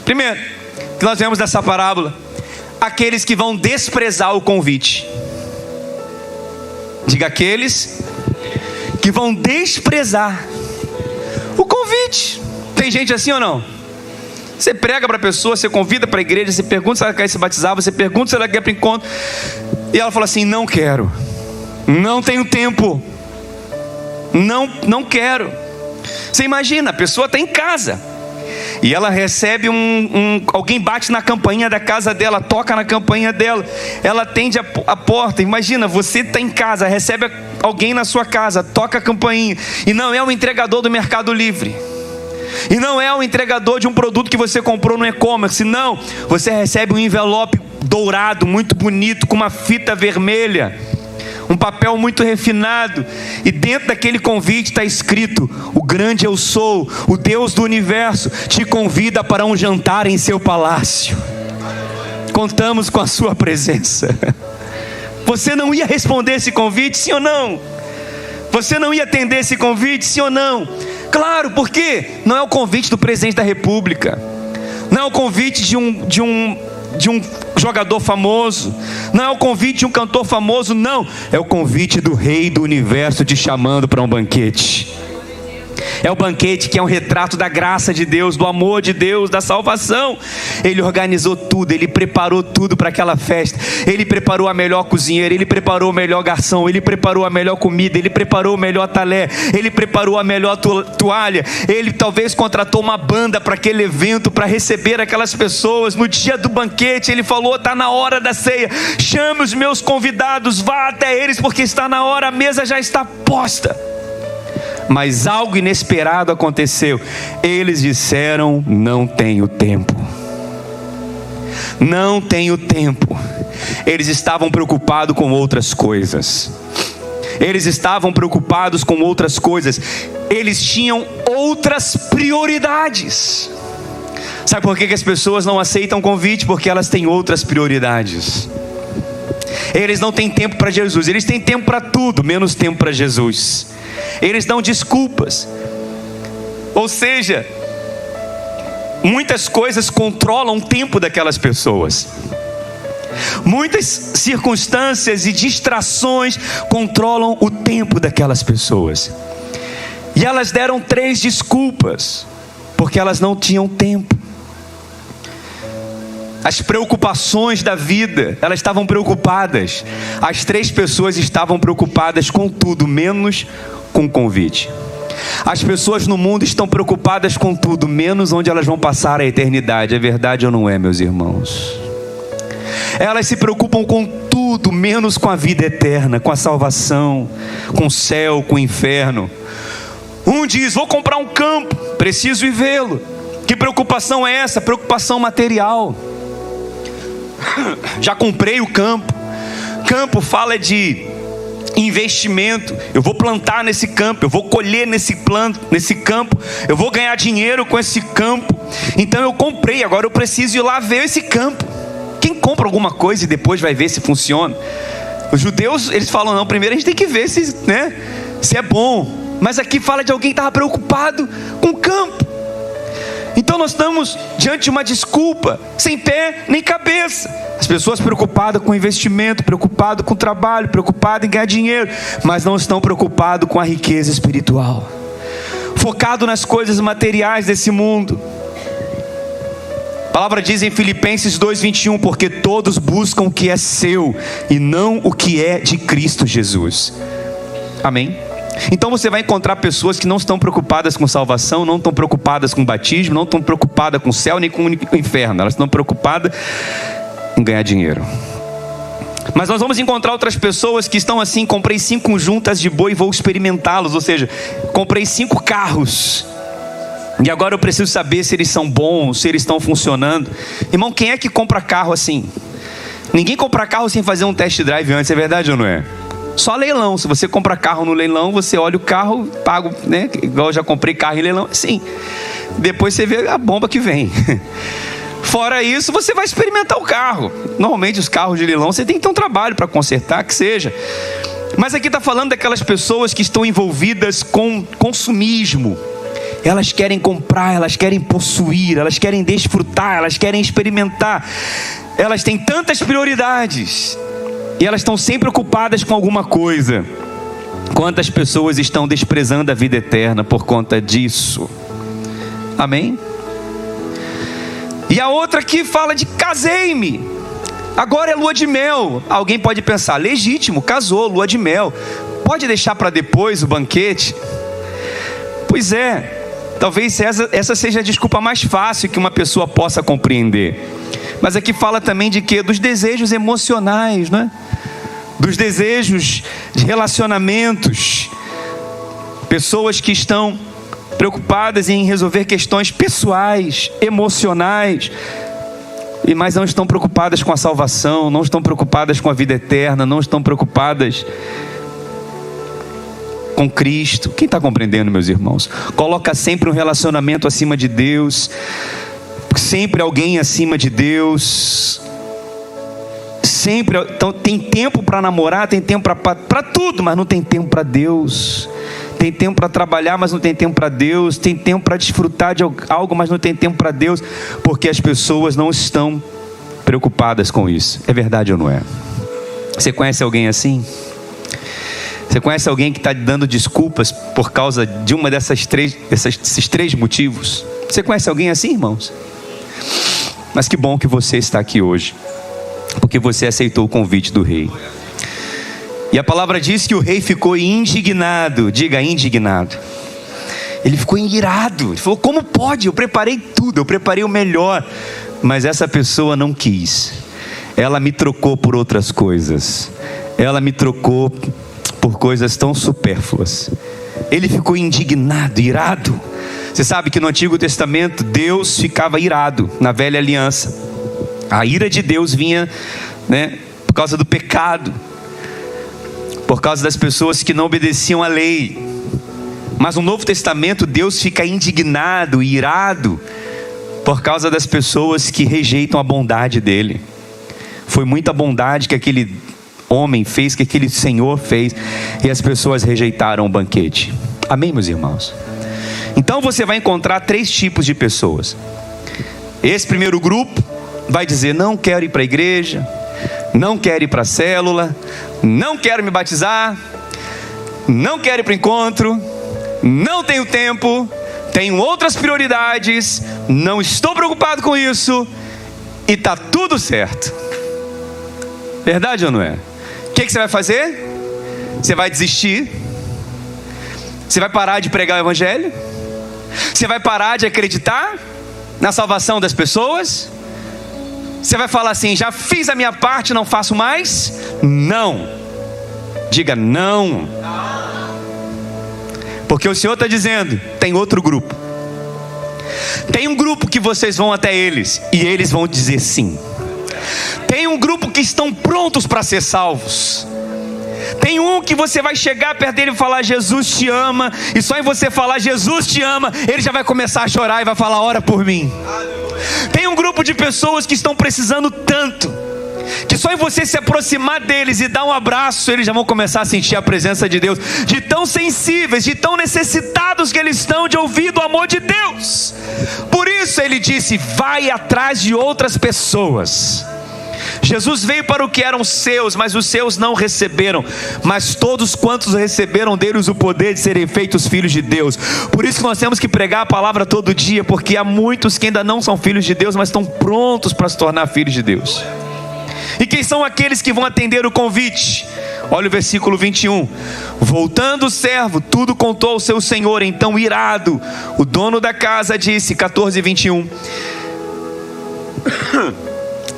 A: Primeiro, que nós vemos nessa parábola, aqueles que vão desprezar o convite. Diga: aqueles que vão desprezar o convite. Tem gente assim ou não? Você prega para a pessoa, você convida para a igreja, você pergunta se ela quer se batizar, você pergunta se ela quer para o encontro, e ela fala assim: não quero, não tenho tempo, não quero. Você imagina, a pessoa está em casa e ela recebe alguém bate na campainha da casa dela, toca na campainha dela, ela atende a porta. Imagina, você está em casa, recebe alguém na sua casa, toca a campainha, e não é o entregador do Mercado Livre, e não é o entregador de um produto que você comprou no e-commerce. Não, você recebe um envelope dourado, muito bonito, com uma fita vermelha, um papel muito refinado, e dentro daquele convite está escrito: o grande eu sou, o Deus do universo, te convida para um jantar em seu palácio. Contamos com a sua presença. Você não ia responder esse convite, sim ou não? Você não ia atender esse convite, sim ou não? Claro, porque não é o convite do presidente da república, não é o convite de um de um jogador famoso, não é o convite de um cantor famoso, não. É o convite do Rei do Universo te chamando para um banquete. É o banquete que é um retrato da graça de Deus, do amor de Deus, da salvação. Ele organizou tudo, ele preparou tudo para aquela festa. Ele preparou a melhor cozinheira, ele preparou o melhor garçom, ele preparou a melhor comida, ele preparou o melhor talher, ele preparou a melhor toalha. Ele talvez contratou uma banda para aquele evento, para receber aquelas pessoas. No dia do banquete ele falou: está na hora da ceia, chame os meus convidados, vá até eles, porque está na hora, a mesa já está posta. Mas algo inesperado aconteceu. Eles disseram: não tenho tempo. Não tenho tempo. Eles estavam preocupados com outras coisas. Eles estavam preocupados com outras coisas. Eles tinham outras prioridades. Sabe por que as pessoas não aceitam convite? Porque elas têm outras prioridades. Eles não têm tempo para Jesus. Eles têm tempo para tudo, menos tempo para Jesus. Eles dão desculpas. Ou seja, muitas coisas controlam o tempo daquelas pessoas. Muitas circunstâncias e distrações controlam o tempo daquelas pessoas. E elas deram 3 desculpas, porque elas não tinham tempo. As preocupações da vida, elas estavam preocupadas. As 3 pessoas estavam preocupadas com tudo, menos com o convite. As pessoas no mundo estão preocupadas com tudo, menos onde elas vão passar a eternidade. É verdade ou não é, meus irmãos? Elas se preocupam com tudo, menos com a vida eterna, com a salvação, com o céu, com o inferno. Um diz: vou comprar um campo, preciso ir vê-lo. Que preocupação é essa? Preocupação material. Já comprei o campo. Campo fala de investimento. Eu vou plantar nesse campo, eu vou colher nesse campo, eu vou ganhar dinheiro com esse campo. Então eu comprei, agora eu preciso ir lá ver esse campo. Quem compra alguma coisa e depois vai ver se funciona? Os judeus, eles falam: não, primeiro a gente tem que ver se é bom. Mas aqui fala de alguém que estava preocupado com o campo. Então nós estamos diante de uma desculpa, sem pé nem cabeça. As pessoas preocupadas com investimento, preocupadas com o trabalho, preocupadas em ganhar dinheiro, mas não estão preocupadas com a riqueza espiritual, focado nas coisas materiais desse mundo. A palavra diz em Filipenses 2:21: porque todos buscam o que é seu e não o que é de Cristo Jesus. Amém? Então você vai encontrar pessoas que não estão preocupadas com salvação, não estão preocupadas com batismo, não estão preocupadas com o céu nem com o inferno. Elas estão preocupadas em ganhar dinheiro. Mas nós vamos encontrar outras pessoas que estão assim: comprei 5 juntas de boi e vou experimentá-los. Ou seja, comprei 5 carros e agora eu preciso saber se eles são bons, se eles estão funcionando. Irmão, quem é que compra carro assim? Ninguém compra carro sem fazer um test drive antes, é verdade ou não é? Só leilão. Se você compra carro no leilão, você olha o carro, paga, né? Igual eu já comprei carro em leilão, assim. Depois você vê a bomba que vem. Fora isso, você vai experimentar o carro. Normalmente os carros de leilão você tem que ter um trabalho para consertar, que seja. Mas aqui está falando daquelas pessoas que estão envolvidas com consumismo. Elas querem comprar, elas querem possuir, elas querem desfrutar, elas querem experimentar. Elas têm tantas prioridades e elas estão sempre ocupadas com alguma coisa. Quantas pessoas estão desprezando a vida eterna por conta disso? Amém? E a outra aqui fala de casei-me, agora é lua de mel. Alguém pode pensar: legítimo, casou, lua de mel, pode deixar para depois o banquete? Pois é, talvez essa seja a desculpa mais fácil que uma pessoa possa compreender. Mas aqui fala também de quê? Dos desejos emocionais, não é? Dos desejos de relacionamentos. Pessoas que estão preocupadas em resolver questões pessoais, emocionais, mas não estão preocupadas com a salvação, não estão preocupadas com a vida eterna, não estão preocupadas com Cristo. Quem está compreendendo, meus irmãos? Coloca sempre um relacionamento acima de Deus, sempre alguém acima de Deus. Sempre, então, tem tempo para namorar, tem tempo para tudo, mas não tem tempo para Deus. Tem tempo para trabalhar, mas não tem tempo para Deus. Tem tempo para desfrutar de algo, mas não tem tempo para Deus, porque as pessoas não estão preocupadas com isso. É verdade ou não é? Você conhece alguém assim? Você conhece alguém que está dando desculpas por causa de uma desses três motivos? Você conhece alguém assim, irmãos? Mas que bom que você está aqui hoje, porque você aceitou o convite do rei. E a palavra diz que o rei ficou indignado. Diga, indignado. Ele ficou irado. Ele falou, como pode? Eu preparei tudo, eu preparei o melhor, mas essa pessoa não quis. Ela me trocou por outras coisas. Ela me trocou por coisas tão supérfluas. Ele ficou indignado, irado. Você sabe que no Antigo Testamento Deus ficava irado. Na Velha Aliança a ira de Deus vinha, por causa do pecado, por causa das pessoas que não obedeciam à lei. Mas no Novo Testamento Deus fica indignado, irado, por causa das pessoas que rejeitam a bondade dele. Foi muita bondade que aquele homem fez, que aquele Senhor fez, e as pessoas rejeitaram o banquete. Amém, meus irmãos? Então você vai encontrar três tipos de pessoas. Esse primeiro grupo vai dizer, não quero ir para a igreja, não quero ir para a célula, não quero me batizar, não quero ir para o encontro, não tenho tempo, tenho outras prioridades, não estou preocupado com isso, e está tudo certo. Verdade ou não é? O que você vai fazer? Você vai desistir? Você vai parar de pregar o evangelho? Você vai parar de acreditar na salvação das pessoas? Você vai falar assim, já fiz a minha parte, não faço mais? Não. Diga não. Porque o Senhor está dizendo, tem outro grupo. Tem um grupo que vocês vão até eles, e eles vão dizer sim. Tem um grupo que estão prontos para ser salvos. Tem um que você vai chegar perto dele e falar, Jesus te ama, e só em você falar, Jesus te ama, ele já vai começar a chorar e vai falar, ora por mim. Tem um grupo de pessoas que estão precisando tanto, que só em você se aproximar deles e dar um abraço, eles já vão começar a sentir a presença de Deus, de tão sensíveis, de tão necessitados que eles estão de ouvir do amor de Deus. Por isso ele disse, vai atrás de outras pessoas. Jesus veio para o que eram seus, mas os seus não receberam. Mas todos quantos receberam deles o poder de serem feitos filhos de Deus. Por isso que nós temos que pregar a palavra todo dia, porque há muitos que ainda não são filhos de Deus, mas estão prontos para se tornar filhos de Deus. E quem são aqueles que vão atender o convite? Olha o versículo 21. Voltando o servo, tudo contou ao seu senhor. Então irado, o dono da casa disse, 14:21,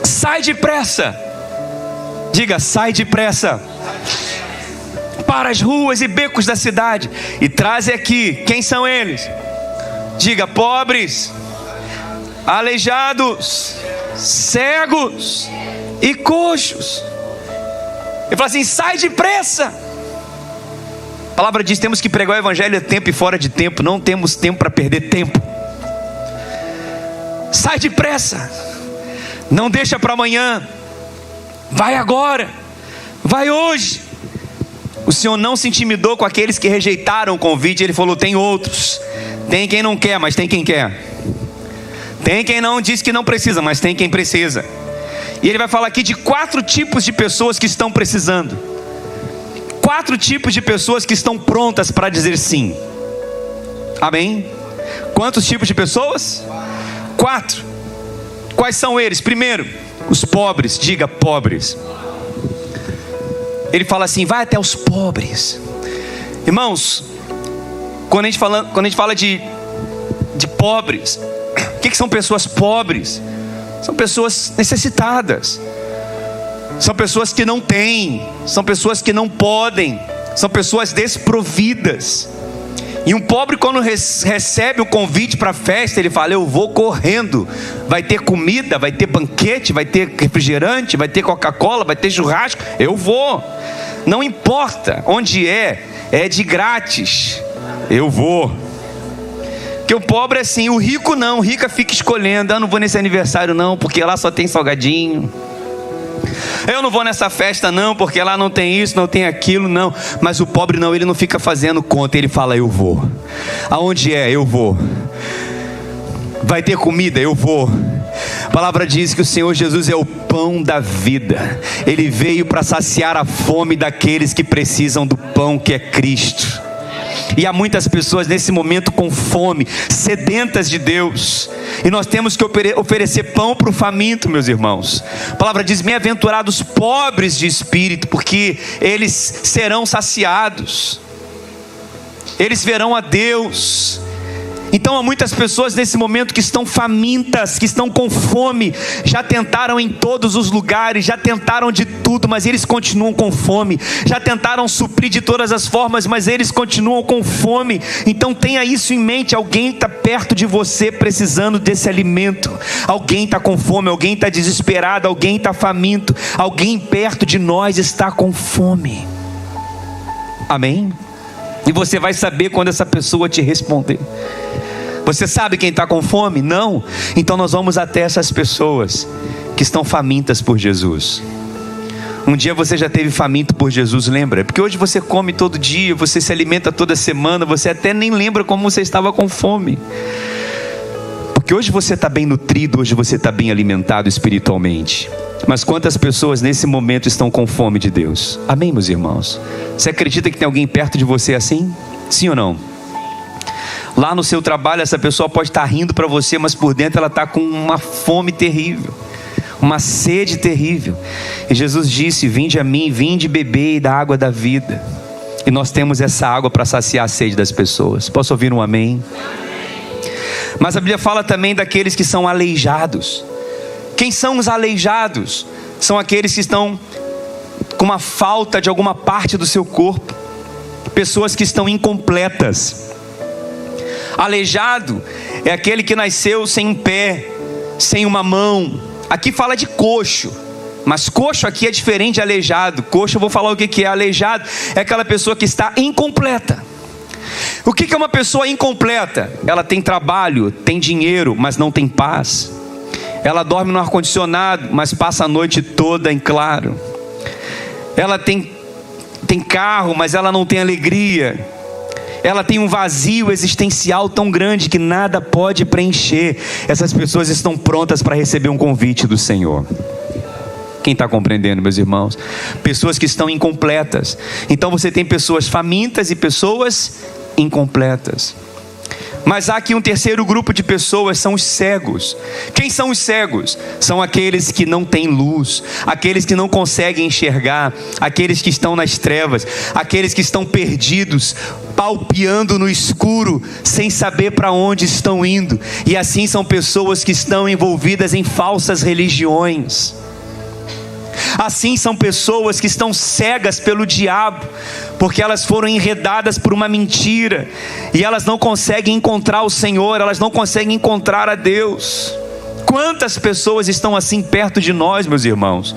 A: sai depressa. Diga, sai depressa para as ruas e becos da cidade, e traze aqui, quem são eles? Diga, pobres, aleijados, cegos e coxos. Ele fala assim, sai depressa. A palavra diz, temos que pregar o evangelho a tempo e fora de tempo. Não temos tempo para perder tempo. Sai depressa. Não deixa para amanhã. Vai agora. Vai hoje. O Senhor não se intimidou com aqueles que rejeitaram o convite. Ele falou, tem outros. Tem quem não quer, mas tem quem quer. Tem quem não diz que não precisa, mas tem quem precisa. E ele vai falar aqui de 4 tipos de pessoas que estão precisando. 4 tipos de pessoas que estão prontas para dizer sim. Amém? Quantos tipos de pessoas? 4. Quais são eles? Primeiro, os pobres. Diga, pobres. Ele fala assim, vai até os pobres. Irmãos, quando a gente fala de pobres, o que são pessoas pobres? São pessoas necessitadas. São pessoas que não têm. São pessoas que não podem. São pessoas desprovidas. E um pobre, quando recebe o convite para a festa, ele fala, eu vou correndo. Vai ter comida, vai ter banquete, vai ter refrigerante, vai ter Coca-Cola, vai ter churrasco. Eu vou. Não importa onde é de grátis. Eu vou. Porque o pobre é assim, o rico não. O rico fica escolhendo, eu não vou nesse aniversário não, porque lá só tem salgadinho. Eu não vou nessa festa não, porque lá não tem isso, não tem aquilo, não. Mas o pobre não, ele não fica fazendo conta, ele fala, eu vou. Aonde é? Eu vou. Vai ter comida? Eu vou. A palavra diz que o Senhor Jesus é o pão da vida. Ele veio para saciar a fome daqueles que precisam do pão que é Cristo. E há muitas pessoas nesse momento com fome, sedentas de Deus. E nós temos que oferecer pão para o faminto, meus irmãos. A palavra diz: bem-aventurados pobres de espírito, porque eles serão saciados. Eles verão a Deus. Então há muitas pessoas nesse momento que estão famintas, que estão com fome. Já tentaram em todos os lugares, já tentaram de tudo, mas eles continuam com fome. Já tentaram suprir de todas as formas, mas eles continuam com fome. Então tenha isso em mente. Alguém está perto de você precisando desse alimento. Alguém está com fome, alguém está desesperado, alguém está faminto. Alguém perto de nós está com fome. Amém? E você vai saber quando essa pessoa te responder. Você sabe quem está com fome? Não? Então nós vamos até essas pessoas que estão famintas por Jesus. Um dia você já teve faminto por Jesus, lembra? Porque hoje você come todo dia, você se alimenta toda semana, você até nem lembra como você estava com fome. Porque hoje você está bem nutrido, hoje você está bem alimentado espiritualmente. Mas quantas pessoas nesse momento estão com fome de Deus? Amém, meus irmãos? Você acredita que tem alguém perto de você assim? Sim ou não? Lá no seu trabalho, essa pessoa pode estar rindo para você, mas por dentro ela está com uma fome terrível, uma sede terrível. E Jesus disse: vinde a mim, vinde beber da água da vida. E nós temos essa água para saciar a sede das pessoas. Posso ouvir um amém? Mas a Bíblia fala também daqueles que são aleijados. Quem são os aleijados? São aqueles que estão com uma falta de alguma parte do seu corpo. Pessoas que estão incompletas. Aleijado é aquele que nasceu sem um pé, sem uma mão. Aqui fala de coxo, mas coxo aqui é diferente de aleijado. Coxo, eu vou falar o que é. Aleijado é aquela pessoa que está incompleta. O que é uma pessoa incompleta? Ela tem trabalho, tem dinheiro, mas não tem paz. Ela dorme no ar-condicionado, mas passa a noite toda em claro. Ela tem carro, mas ela não tem alegria. Ela tem um vazio existencial tão grande que nada pode preencher. Essas pessoas estão prontas para receber um convite do Senhor. Quem está compreendendo, meus irmãos? Pessoas que estão incompletas. Então você tem pessoas famintas e pessoas incompletas. Mas há aqui um terceiro grupo de pessoas, são os cegos. Quem são os cegos? São aqueles que não têm luz, aqueles que não conseguem enxergar, aqueles que estão nas trevas, aqueles que estão perdidos, palpeando no escuro, sem saber para onde estão indo. E assim são pessoas que estão envolvidas em falsas religiões. Assim são pessoas que estão cegas pelo diabo, porque elas foram enredadas por uma mentira, e elas não conseguem encontrar o Senhor, elas não conseguem encontrar a Deus. Quantas pessoas estão assim perto de nós, meus irmãos,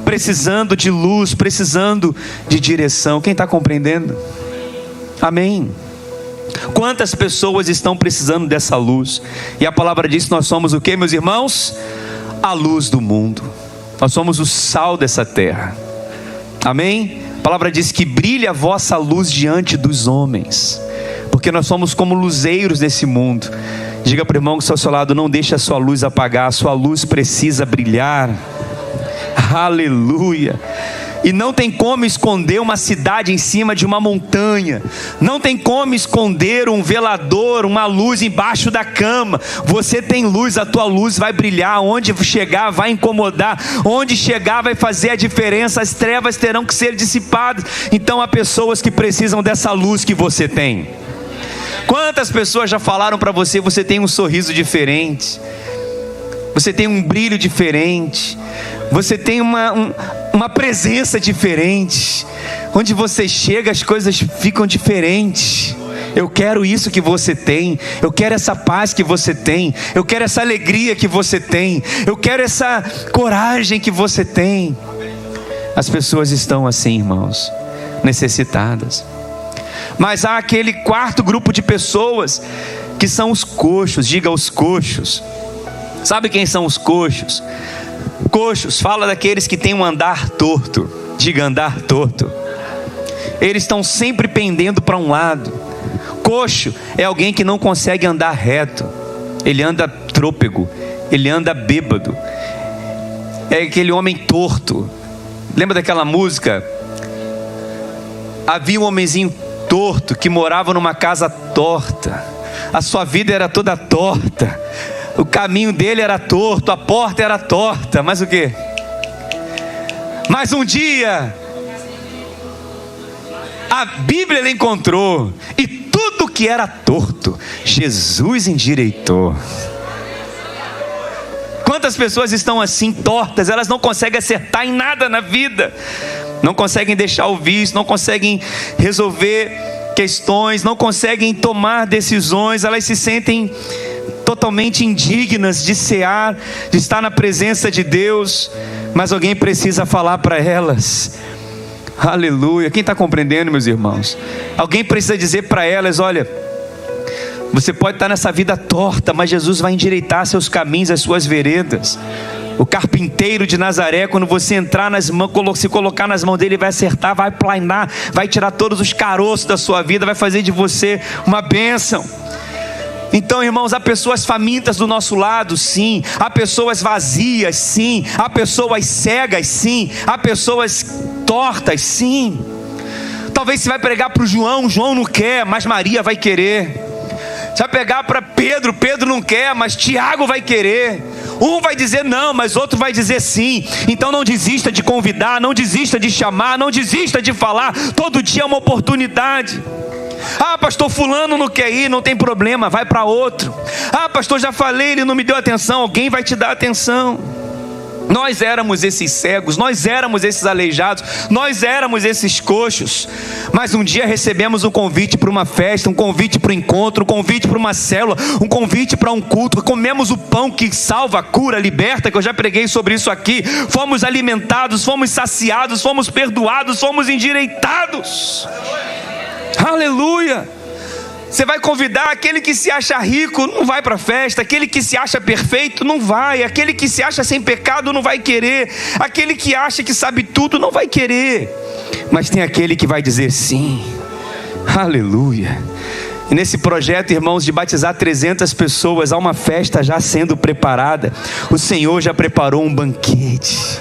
A: precisando de luz, precisando de direção? Quem está compreendendo? Amém. Quantas pessoas estão precisando dessa luz? E a palavra diz que nós somos o que, meus irmãos? A luz do mundo. Nós somos o sal dessa terra. Amém? A palavra diz que brilha a vossa luz diante dos homens, porque nós somos como luzeiros desse mundo. Diga para o irmão que está ao seu lado: não deixe a sua luz apagar, a sua luz precisa brilhar. Aleluia. E não tem como esconder uma cidade em cima de uma montanha. Não tem como esconder um velador, uma luz embaixo da cama. Você tem luz, a tua luz vai brilhar. Onde chegar vai incomodar. Onde chegar vai fazer a diferença. As trevas terão que ser dissipadas. Então há pessoas que precisam dessa luz que você tem. Quantas pessoas já falaram para você: você tem um sorriso diferente, você tem um brilho diferente, você tem uma presença diferente. Onde você chega, as coisas ficam diferentes. Eu quero isso que você tem. Eu quero essa paz que você tem. Eu quero essa alegria que você tem. Eu quero essa coragem que você tem. As pessoas estão assim, irmãos, necessitadas. Mas há aquele quarto grupo de pessoas que são os coxos. Diga, os coxos. Sabe quem são os coxos? Coxos fala daqueles que têm um andar torto. Diga, andar torto. Eles estão sempre pendendo para um lado. Coxo é alguém que não consegue andar reto. ele anda trôpego, ele anda bêbado. É aquele homem torto. Lembra daquela música? Havia um homenzinho torto que morava numa casa torta. A sua vida era toda torta. O caminho dele era torto, a porta era torta. Mas o quê? Mas um dia a Bíblia ele encontrou, e tudo que era torto, Jesus endireitou. Quantas pessoas estão assim, tortas? Elas não conseguem acertar em nada na vida, não conseguem deixar o vício, não conseguem resolver questões, não conseguem tomar decisões. Elas se sentem totalmente indignas de cear, de estar na presença de Deus. Mas alguém precisa falar para elas, aleluia. Quem está compreendendo, meus irmãos? Alguém precisa dizer para elas: olha, você pode estar nessa vida torta, mas Jesus vai endireitar seus caminhos, as suas veredas. O carpinteiro de Nazaré, quando você entrar nas mãos, se colocar nas mãos dele, vai acertar, vai planar, vai tirar todos os caroços da sua vida, vai fazer de você uma bênção. Então, irmãos, há pessoas famintas do nosso lado, sim. Há pessoas vazias, sim. Há pessoas cegas, sim. Há pessoas tortas, sim. Talvez você vai pregar para o João, João não quer, mas Maria vai querer. Você vai pegar para Pedro, Pedro não quer, mas Tiago vai querer. Um vai dizer não, mas outro vai dizer sim. Então não desista de convidar, não desista de chamar, não desista de falar. Todo dia é uma oportunidade. Ah, pastor, fulano não quer ir, não tem problema, vai para outro. Ah, pastor, já falei, ele não me deu atenção. Alguém vai te dar atenção. Nós éramos esses cegos, nós éramos esses aleijados, nós éramos esses coxos. Mas um dia recebemos um convite para uma festa, um convite para o encontro, um convite para uma célula, um convite para um culto. Comemos o pão que salva, cura, liberta, que eu já preguei sobre isso aqui. Fomos alimentados, fomos saciados, fomos perdoados, fomos endireitados. Aleluia. Você vai convidar aquele que se acha rico, não vai para a festa. Aquele que se acha perfeito, não vai. Aquele que se acha sem pecado, não vai querer. Aquele que acha que sabe tudo, não vai querer. Mas tem aquele que vai dizer sim. Aleluia. E nesse projeto, irmãos, de batizar 300 pessoas, há uma festa já sendo preparada. O Senhor já preparou um banquete.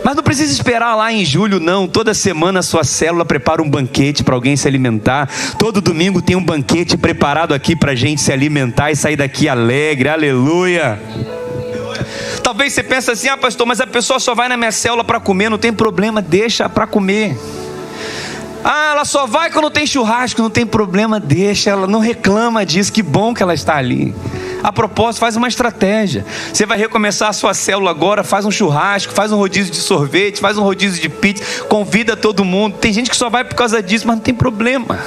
A: Mas não precisa esperar lá em julho, não. Toda semana a sua célula prepara um banquete para alguém se alimentar. Todo domingo tem um banquete preparado aqui para a gente se alimentar e sair daqui alegre. Aleluia. Talvez você pense assim: ah, pastor, mas a pessoa só vai na minha célula para comer. Não tem problema, deixa para comer. Ah, ela só vai quando tem churrasco. Não tem problema, deixa. Ela não reclama disso, que bom que ela está ali. A propósito, faz uma estratégia. Você vai recomeçar a sua célula agora, faz um churrasco, faz um rodízio de sorvete, faz um rodízio de pizza, convida todo mundo. Tem gente que só vai por causa disso, mas não tem problema.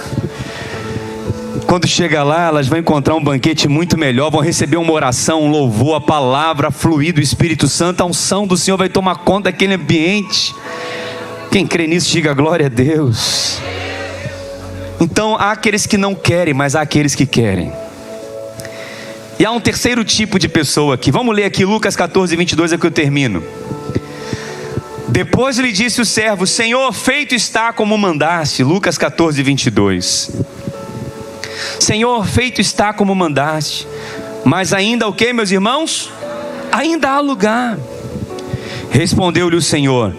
A: Quando chega lá, elas vão encontrar um banquete muito melhor, vão receber uma oração, um louvor, a palavra, fluir do Espírito Santo, a unção do Senhor vai tomar conta daquele ambiente. Quem crê nisso, diga glória a Deus. Então, há aqueles que não querem, mas há aqueles que querem. E há um terceiro tipo de pessoa aqui. Vamos ler aqui Lucas 14, 22, é que eu termino. Depois lhe disse o servo: Senhor, feito está como mandaste. Lucas 14, 22. Senhor, feito está como mandaste. Mas ainda o que, meus irmãos? Ainda há lugar. Respondeu-lhe o Senhor: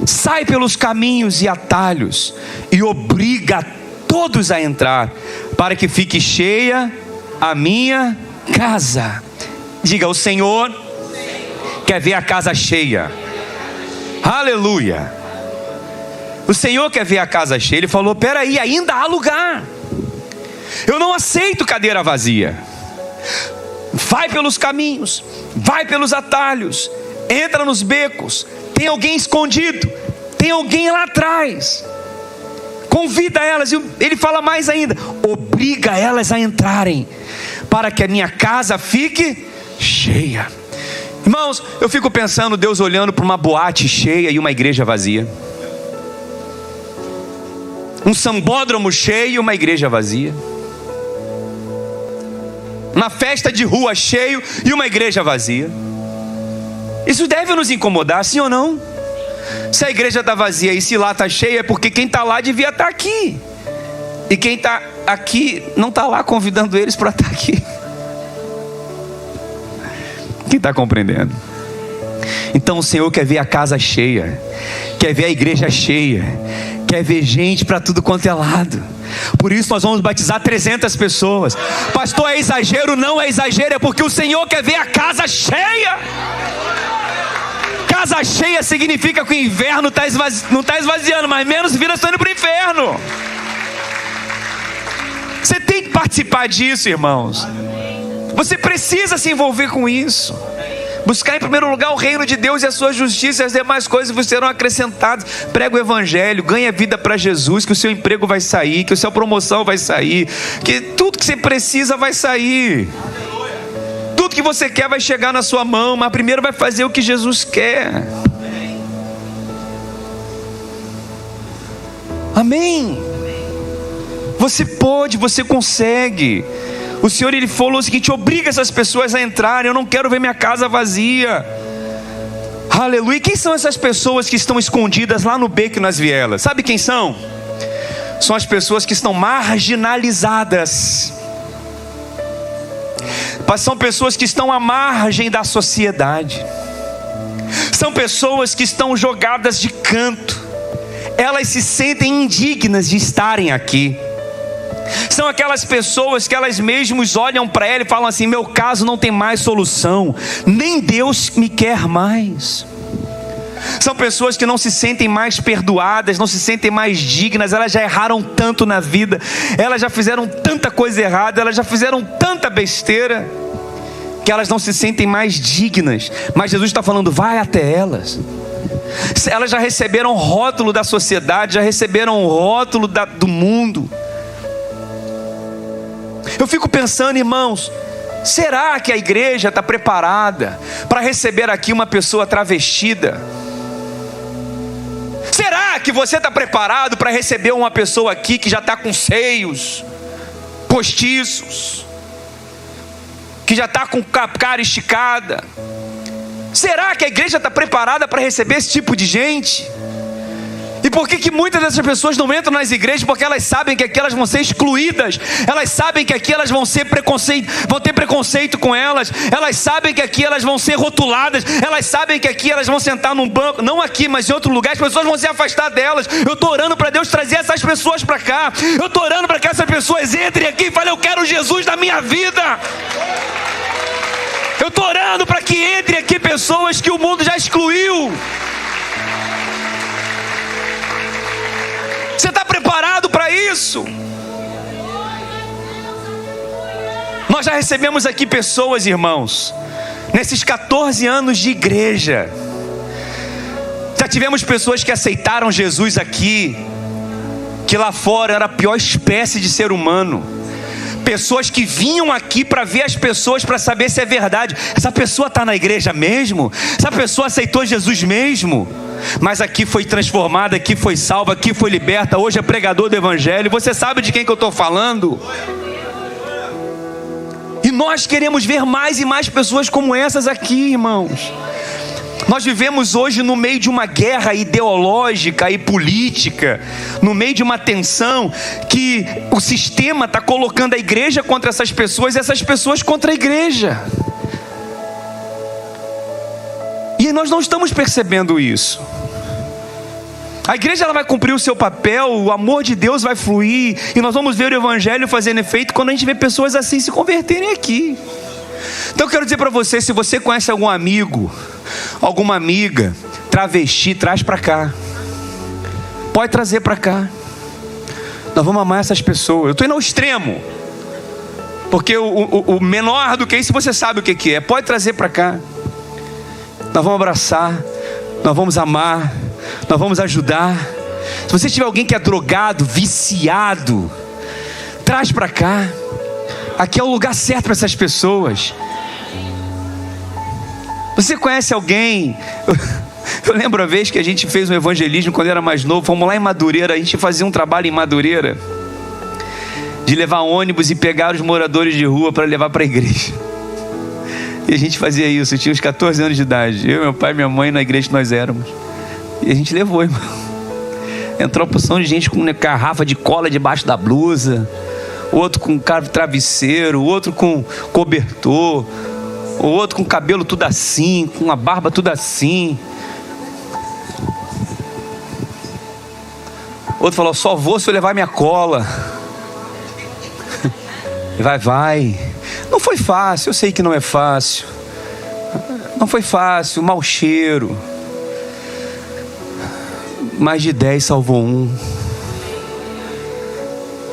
A: sai pelos caminhos e atalhos e obriga todos a entrar, para que fique cheia a minha casa. Diga: o Senhor quer ver a casa cheia. Aleluia. O Senhor quer ver a casa cheia. Ele falou: peraí, ainda há lugar. Eu não aceito cadeira vazia. Vai pelos caminhos, vai pelos atalhos, entra nos becos. Tem alguém escondido, tem alguém lá atrás. Convida elas. Ele fala mais ainda: obriga elas a entrarem, para que a minha casa fique cheia. Irmãos, eu fico pensando Deus olhando para uma boate cheia e uma igreja vazia. Um sambódromo cheio e uma igreja vazia. Uma festa de rua cheio e uma igreja vazia. Isso deve nos incomodar, sim ou não? Se a igreja está vazia e se lá está cheia, é porque quem está lá devia estar aqui. E quem está aqui não está lá convidando eles para estar aqui. Quem está compreendendo? Então o Senhor quer ver a casa cheia, quer ver a igreja cheia, quer ver gente para tudo quanto é lado. Por isso nós vamos batizar 300 pessoas. Pastor, é exagero? Não é exagero, é porque o Senhor quer ver a casa cheia. Casa cheia significa que o inverno não está esvaziando, mas menos vidas estão indo para o inferno. Você tem que participar disso, irmãos. Você precisa se envolver com isso. Buscar em primeiro lugar o reino de Deus e a sua justiça, e as demais coisas vos serão acrescentadas. Prega o evangelho, ganha vida para Jesus, que o seu emprego vai sair, que a sua promoção vai sair, que tudo que você precisa vai sair. Tudo que você quer vai chegar na sua mão, mas primeiro vai fazer o que Jesus quer. Amém? Você pode, você consegue. O Senhor, Ele falou o seguinte: obriga essas pessoas a entrarem, eu não quero ver minha casa vazia. Aleluia. E quem são essas pessoas que estão escondidas lá no beco e nas vielas? Sabe quem são? São as pessoas que estão marginalizadas. São pessoas que estão à margem da sociedade. São pessoas que estão jogadas de canto. Elas se sentem indignas de estarem aqui. São aquelas pessoas que elas mesmas olham para ela e falam assim: meu caso não tem mais solução, nem Deus me quer mais. São pessoas que não se sentem mais perdoadas, não se sentem mais dignas. Elas já erraram tanto na vida, elas já fizeram tanta coisa errada, elas já fizeram tanta besteira, que elas não se sentem mais dignas. Mas Jesus está falando: vai até elas. Elas já receberam rótulo da sociedade, já receberam rótulo do mundo. Eu fico pensando, irmãos, será que a igreja está preparada para receber aqui uma pessoa travestida? Será que você está preparado para receber uma pessoa aqui que já está com seios postiços, que já está com cara esticada? Será que a igreja está preparada para receber esse tipo de gente? E por que muitas dessas pessoas não entram nas igrejas? Porque elas sabem que aqui elas vão ser excluídas. Elas sabem que aqui elas vão ter preconceito com elas. Elas sabem que aqui elas vão ser rotuladas. Elas sabem que aqui elas vão sentar num banco, não aqui, mas em outro lugar. As pessoas vão se afastar delas. Eu estou orando para Deus trazer essas pessoas para cá. Eu estou orando para que essas pessoas entrem aqui e falem: eu quero Jesus na minha vida. Eu estou orando para que entrem aqui pessoas que o mundo já excluiu. Você está preparado para isso? Nós já recebemos aqui pessoas, irmãos, nesses 14 anos de igreja. Já tivemos pessoas que aceitaram Jesus aqui, que lá fora era a pior espécie de ser humano. Pessoas que vinham aqui para ver as pessoas, para saber se é verdade. Essa pessoa está na igreja mesmo? Essa pessoa aceitou Jesus mesmo? Mas aqui foi transformada, aqui foi salva, aqui foi liberta, hoje é pregador do evangelho. Você sabe de quem que eu estou falando? E nós queremos ver mais e mais pessoas como essas aqui, irmãos. Nós vivemos hoje no meio de uma guerra ideológica e política, no meio de uma tensão que o sistema está colocando a igreja contra essas pessoas e essas pessoas contra a igreja. E nós não estamos percebendo isso. A igreja ela vai cumprir o seu papel, o amor de Deus vai fluir, e nós vamos ver o evangelho fazendo efeito quando a gente vê pessoas assim se converterem aqui. Então eu quero dizer para você: se você conhece algum amigo, alguma amiga travesti, traz para cá. Pode trazer para cá. Nós vamos amar essas pessoas. Eu estou indo ao extremo, porque o menor do que isso você sabe o que é. Pode trazer para cá. Nós vamos abraçar, nós vamos amar, nós vamos ajudar. Se você tiver alguém que é drogado, viciado, traz para cá. Aqui é o lugar certo para essas pessoas. Você conhece alguém? Eu lembro a vez que a gente fez um evangelismo quando eu era mais novo. Fomos lá em Madureira, a gente fazia um trabalho em Madureira de levar ônibus e pegar os moradores de rua para levar para a igreja. E a gente fazia isso, eu tinha uns 14 anos de idade. Eu, meu pai e minha mãe na igreja que nós éramos. E a gente levou, irmão. Entrou uma porção de gente com garrafa de cola debaixo da blusa, outro com travesseiro, outro com cobertor, O outro com o cabelo tudo assim, com a barba tudo assim. Outro falou, só vou se eu levar minha cola. Vai. Não foi fácil, eu sei que não é fácil. Não foi fácil, mau cheiro. Mais de 10 salvou um.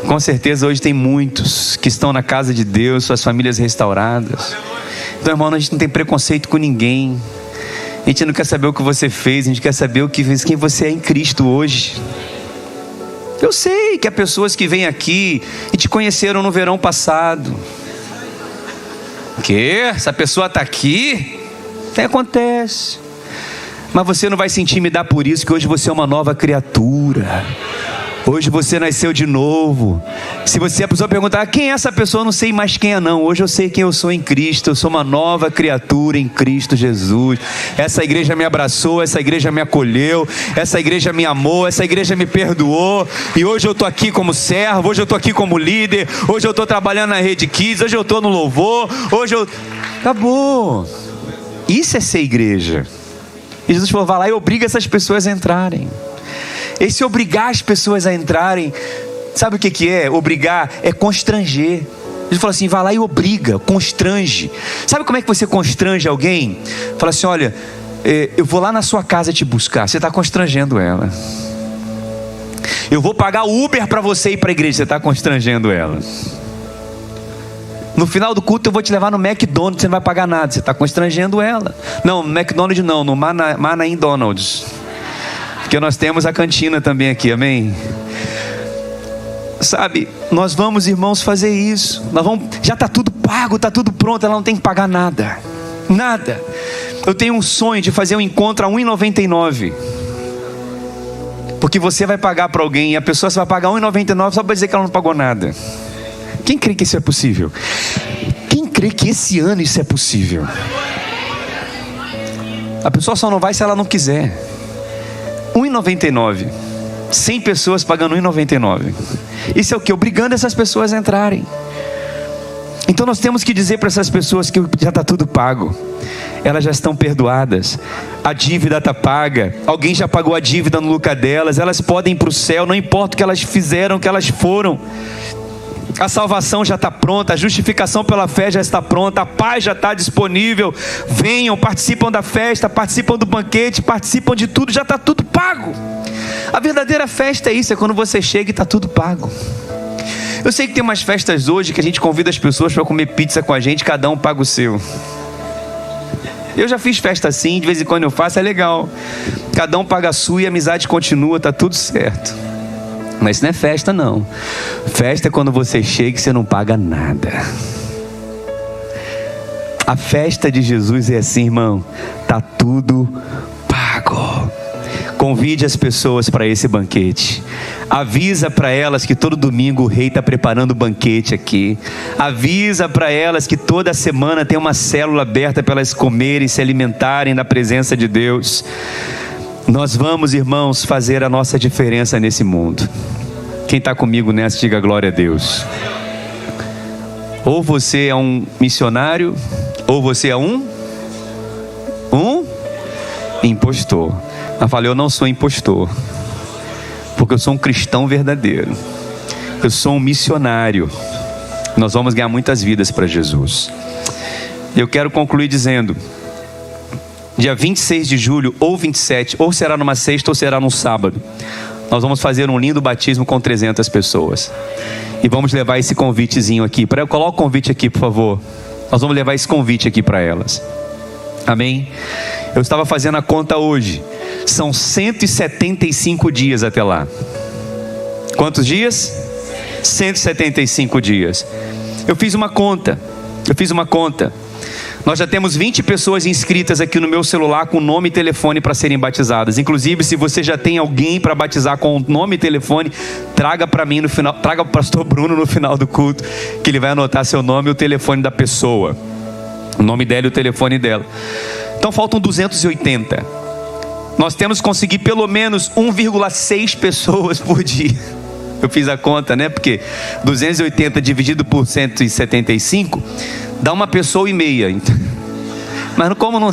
A: Com certeza hoje tem muitos que estão na casa de Deus, suas famílias restauradas. Então, irmão, a gente não tem preconceito com ninguém. A gente não quer saber o que você fez, a gente quer saber quem você é em Cristo hoje. Eu sei que há pessoas que vêm aqui e te conheceram no verão passado. O quê? Essa pessoa está aqui? Até acontece. Mas você não vai se intimidar por isso, que hoje você é uma nova criatura. Hoje você nasceu de novo. Se a pessoa perguntar quem é essa pessoa, eu não sei mais quem é não. Hoje eu sei quem eu sou em Cristo. Eu sou uma nova criatura em Cristo Jesus. Essa igreja me abraçou, essa igreja me acolheu, essa igreja me amou, essa igreja me perdoou. E hoje eu estou aqui como servo, hoje eu estou aqui como líder, hoje eu estou trabalhando na Rede Kids, hoje eu estou no louvor, Acabou. Isso é ser igreja. E Jesus falou, vai lá e obriga essas pessoas a entrarem. Esse obrigar as pessoas a entrarem, sabe o que é? Obrigar é constranger. Ele falou assim, vai lá e obriga, constrange. Sabe como é que você constrange alguém? Fala assim, olha, eu vou lá na sua casa te buscar. Você está constrangendo ela. Eu vou pagar Uber para você ir para a igreja. Você está constrangendo ela. No final do culto eu vou te levar no McDonald's. Você não vai pagar nada, você está constrangendo ela. Não, no McDonald's não, no Manaim Donald's. Porque nós temos a cantina também aqui, amém? Sabe, nós vamos, irmãos, fazer isso. Já está tudo pago, está tudo pronto. Ela não tem que pagar nada. Nada. Eu tenho um sonho de fazer um encontro a R$1,99. Porque você vai pagar para alguém e a pessoa vai pagar R$1,99 só para dizer que ela não pagou nada. Quem crê que isso é possível? Quem crê que esse ano isso é possível? A pessoa só não vai se ela não quiser. R$1,99. 100 pessoas pagando R$1,99. Isso é o que? Obrigando essas pessoas a entrarem. Então nós temos que dizer para essas pessoas que já está tudo pago. Elas já estão perdoadas. A dívida está paga. Alguém já pagou a dívida no lugar delas. Elas podem ir para o céu. Não importa o que elas fizeram, o que elas foram. A salvação já está pronta, a justificação pela fé já está pronta, a paz já está disponível. Venham, participam da festa, participam do banquete, participam de tudo, já está tudo pago. A verdadeira festa é isso, é quando você chega e está tudo pago. Eu sei que tem umas festas hoje que a gente convida as pessoas para comer pizza com a gente, cada um paga o seu. Eu já fiz festa assim, de vez em quando eu faço, é legal. Cada um paga a sua e a amizade continua, está tudo certo. Mas isso não é festa não. Festa é quando você chega e você não paga nada. A festa de Jesus é assim, irmão. Está tudo pago. Convide as pessoas para esse banquete. Avisa para elas que todo domingo o rei está preparando o banquete aqui. Avisa para elas que toda semana tem uma célula aberta para elas comerem e se alimentarem na presença de Deus. Nós vamos, irmãos, fazer a nossa diferença nesse mundo. Quem está comigo nessa, diga glória a Deus. Ou você é um missionário, ou você é um impostor. Eu falei, eu não sou impostor, porque eu sou um cristão verdadeiro. Eu sou um missionário. Nós vamos ganhar muitas vidas para Jesus. Eu quero concluir dizendo, dia 26 de julho ou 27, ou será numa sexta ou será num sábado, nós vamos fazer um lindo batismo com 300 pessoas. E vamos levar esse convitezinho aqui. Coloca o convite aqui, por favor. Nós vamos levar esse convite aqui para elas. Amém? Eu estava fazendo a conta hoje. São 175 dias até lá. Quantos dias? 175 dias. Eu fiz uma conta. Nós já temos 20 pessoas inscritas aqui no meu celular com nome e telefone para serem batizadas. Inclusive, se você já tem alguém para batizar com nome e telefone, traga para mim no final, traga para o pastor Bruno no final do culto, que ele vai anotar seu nome e o telefone da pessoa. O nome dela e o telefone dela. Então faltam 280. Nós temos que conseguir pelo menos 1,6 pessoas por dia. Eu fiz a conta, né? Porque 280 dividido por 175 dá uma pessoa e meia. Mas como não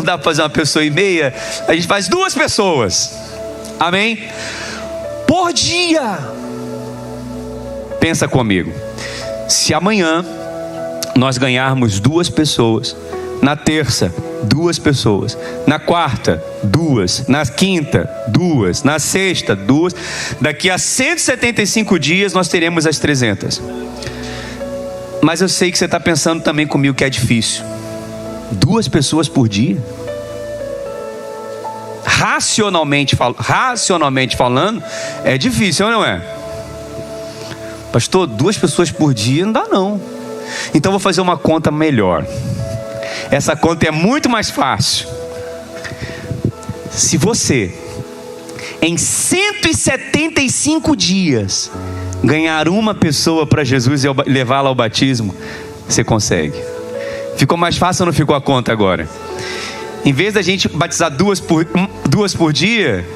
A: dá para fazer uma pessoa e meia, a gente faz 2 pessoas. Amém? Por dia. Pensa comigo. Se amanhã nós ganharmos 2 pessoas, na terça 2 pessoas, na quarta 2, na quinta 2, na sexta 2, daqui a 175 dias nós teremos as 300. Mas eu sei que você está pensando também comigo que é difícil. 2 pessoas por dia? Racionalmente falando, é difícil, não é? Pastor, 2 pessoas por dia não dá não. Então vou fazer uma conta melhor. Essa conta é muito mais fácil. Se você, em 175 dias, ganhar uma pessoa para Jesus e levá-la ao batismo, você consegue. Ficou mais fácil ou não ficou a conta agora? Em vez da gente batizar 2 por dia,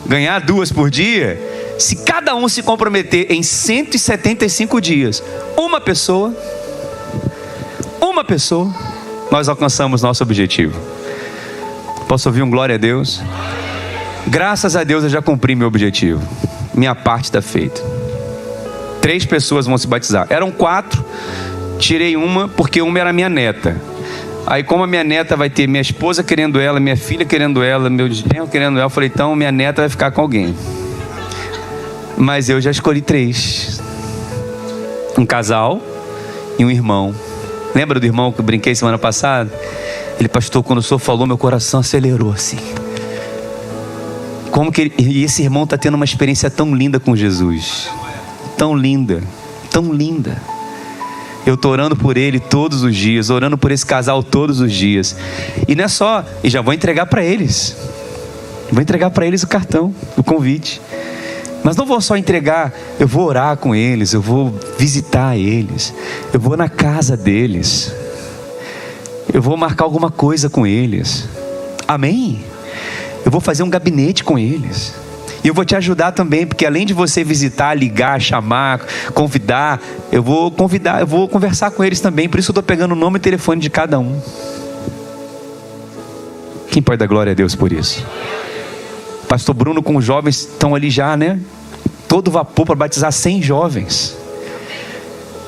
A: ganhar 2 por dia, se cada um se comprometer em 175 dias, uma pessoa, nós alcançamos nosso objetivo. Posso ouvir um glória a Deus? Graças a Deus eu já cumpri meu objetivo. Minha parte está feita. 3 pessoas vão se batizar. Eram 4, tirei uma porque uma era minha neta. Aí como a minha neta vai ter minha esposa querendo ela, minha filha querendo ela, meu genro querendo ela, eu falei, então minha neta vai ficar com alguém. Mas eu já escolhi 3. Um casal e um irmão. Lembra do irmão que eu brinquei semana passada? Ele, pastor, quando o senhor falou, meu coração acelerou assim. E esse irmão está tendo uma experiência tão linda com Jesus. Tão linda, tão linda. Eu estou orando por ele todos os dias, orando por esse casal todos os dias. E não é só, e já vou entregar para eles. Vou entregar para eles o cartão, o convite. Mas não vou só entregar, eu vou orar com eles, eu vou visitar eles, eu vou na casa deles, eu vou marcar alguma coisa com eles. Amém? Eu vou fazer um gabinete com eles. E eu vou te ajudar também, porque além de você visitar, ligar, chamar, convidar, eu vou conversar com eles também. Por isso eu estou pegando o nome e o telefone de cada um. Quem pode dar glória a Deus por isso? Pastor Bruno com os jovens estão ali já, né? Todo vapor para batizar 100 jovens.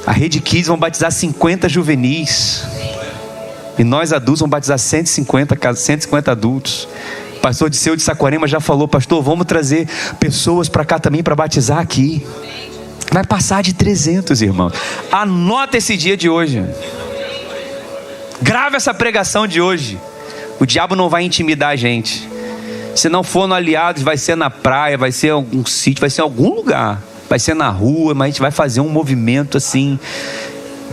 A: A Rede Kids vão batizar 50 juvenis. E nós adultos vamos batizar 150 adultos. Pastor Disseu de Saquarema já falou, pastor, vamos trazer pessoas para cá também para batizar aqui. Vai passar de 300, irmãos. Anota esse dia de hoje. Grava essa pregação de hoje. O diabo não vai intimidar a gente. Se não for no Aliados, vai ser na praia, vai ser em algum sítio, vai ser em algum lugar. Vai ser na rua, mas a gente vai fazer um movimento assim,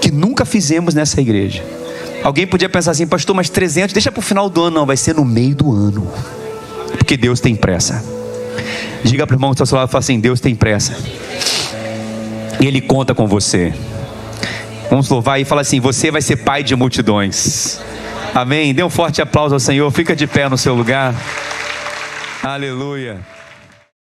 A: que nunca fizemos nessa igreja. Alguém podia pensar assim, pastor, mas 300, deixa para o final do ano. Não, vai ser no meio do ano. Porque Deus tem pressa. Diga para o irmão que está ao seu lado, fala assim, Deus tem pressa. E Ele conta com você. Vamos louvar e falar assim, você vai ser pai de multidões. Amém? Dê um forte aplauso ao Senhor. Fica de pé no seu lugar. Aleluia.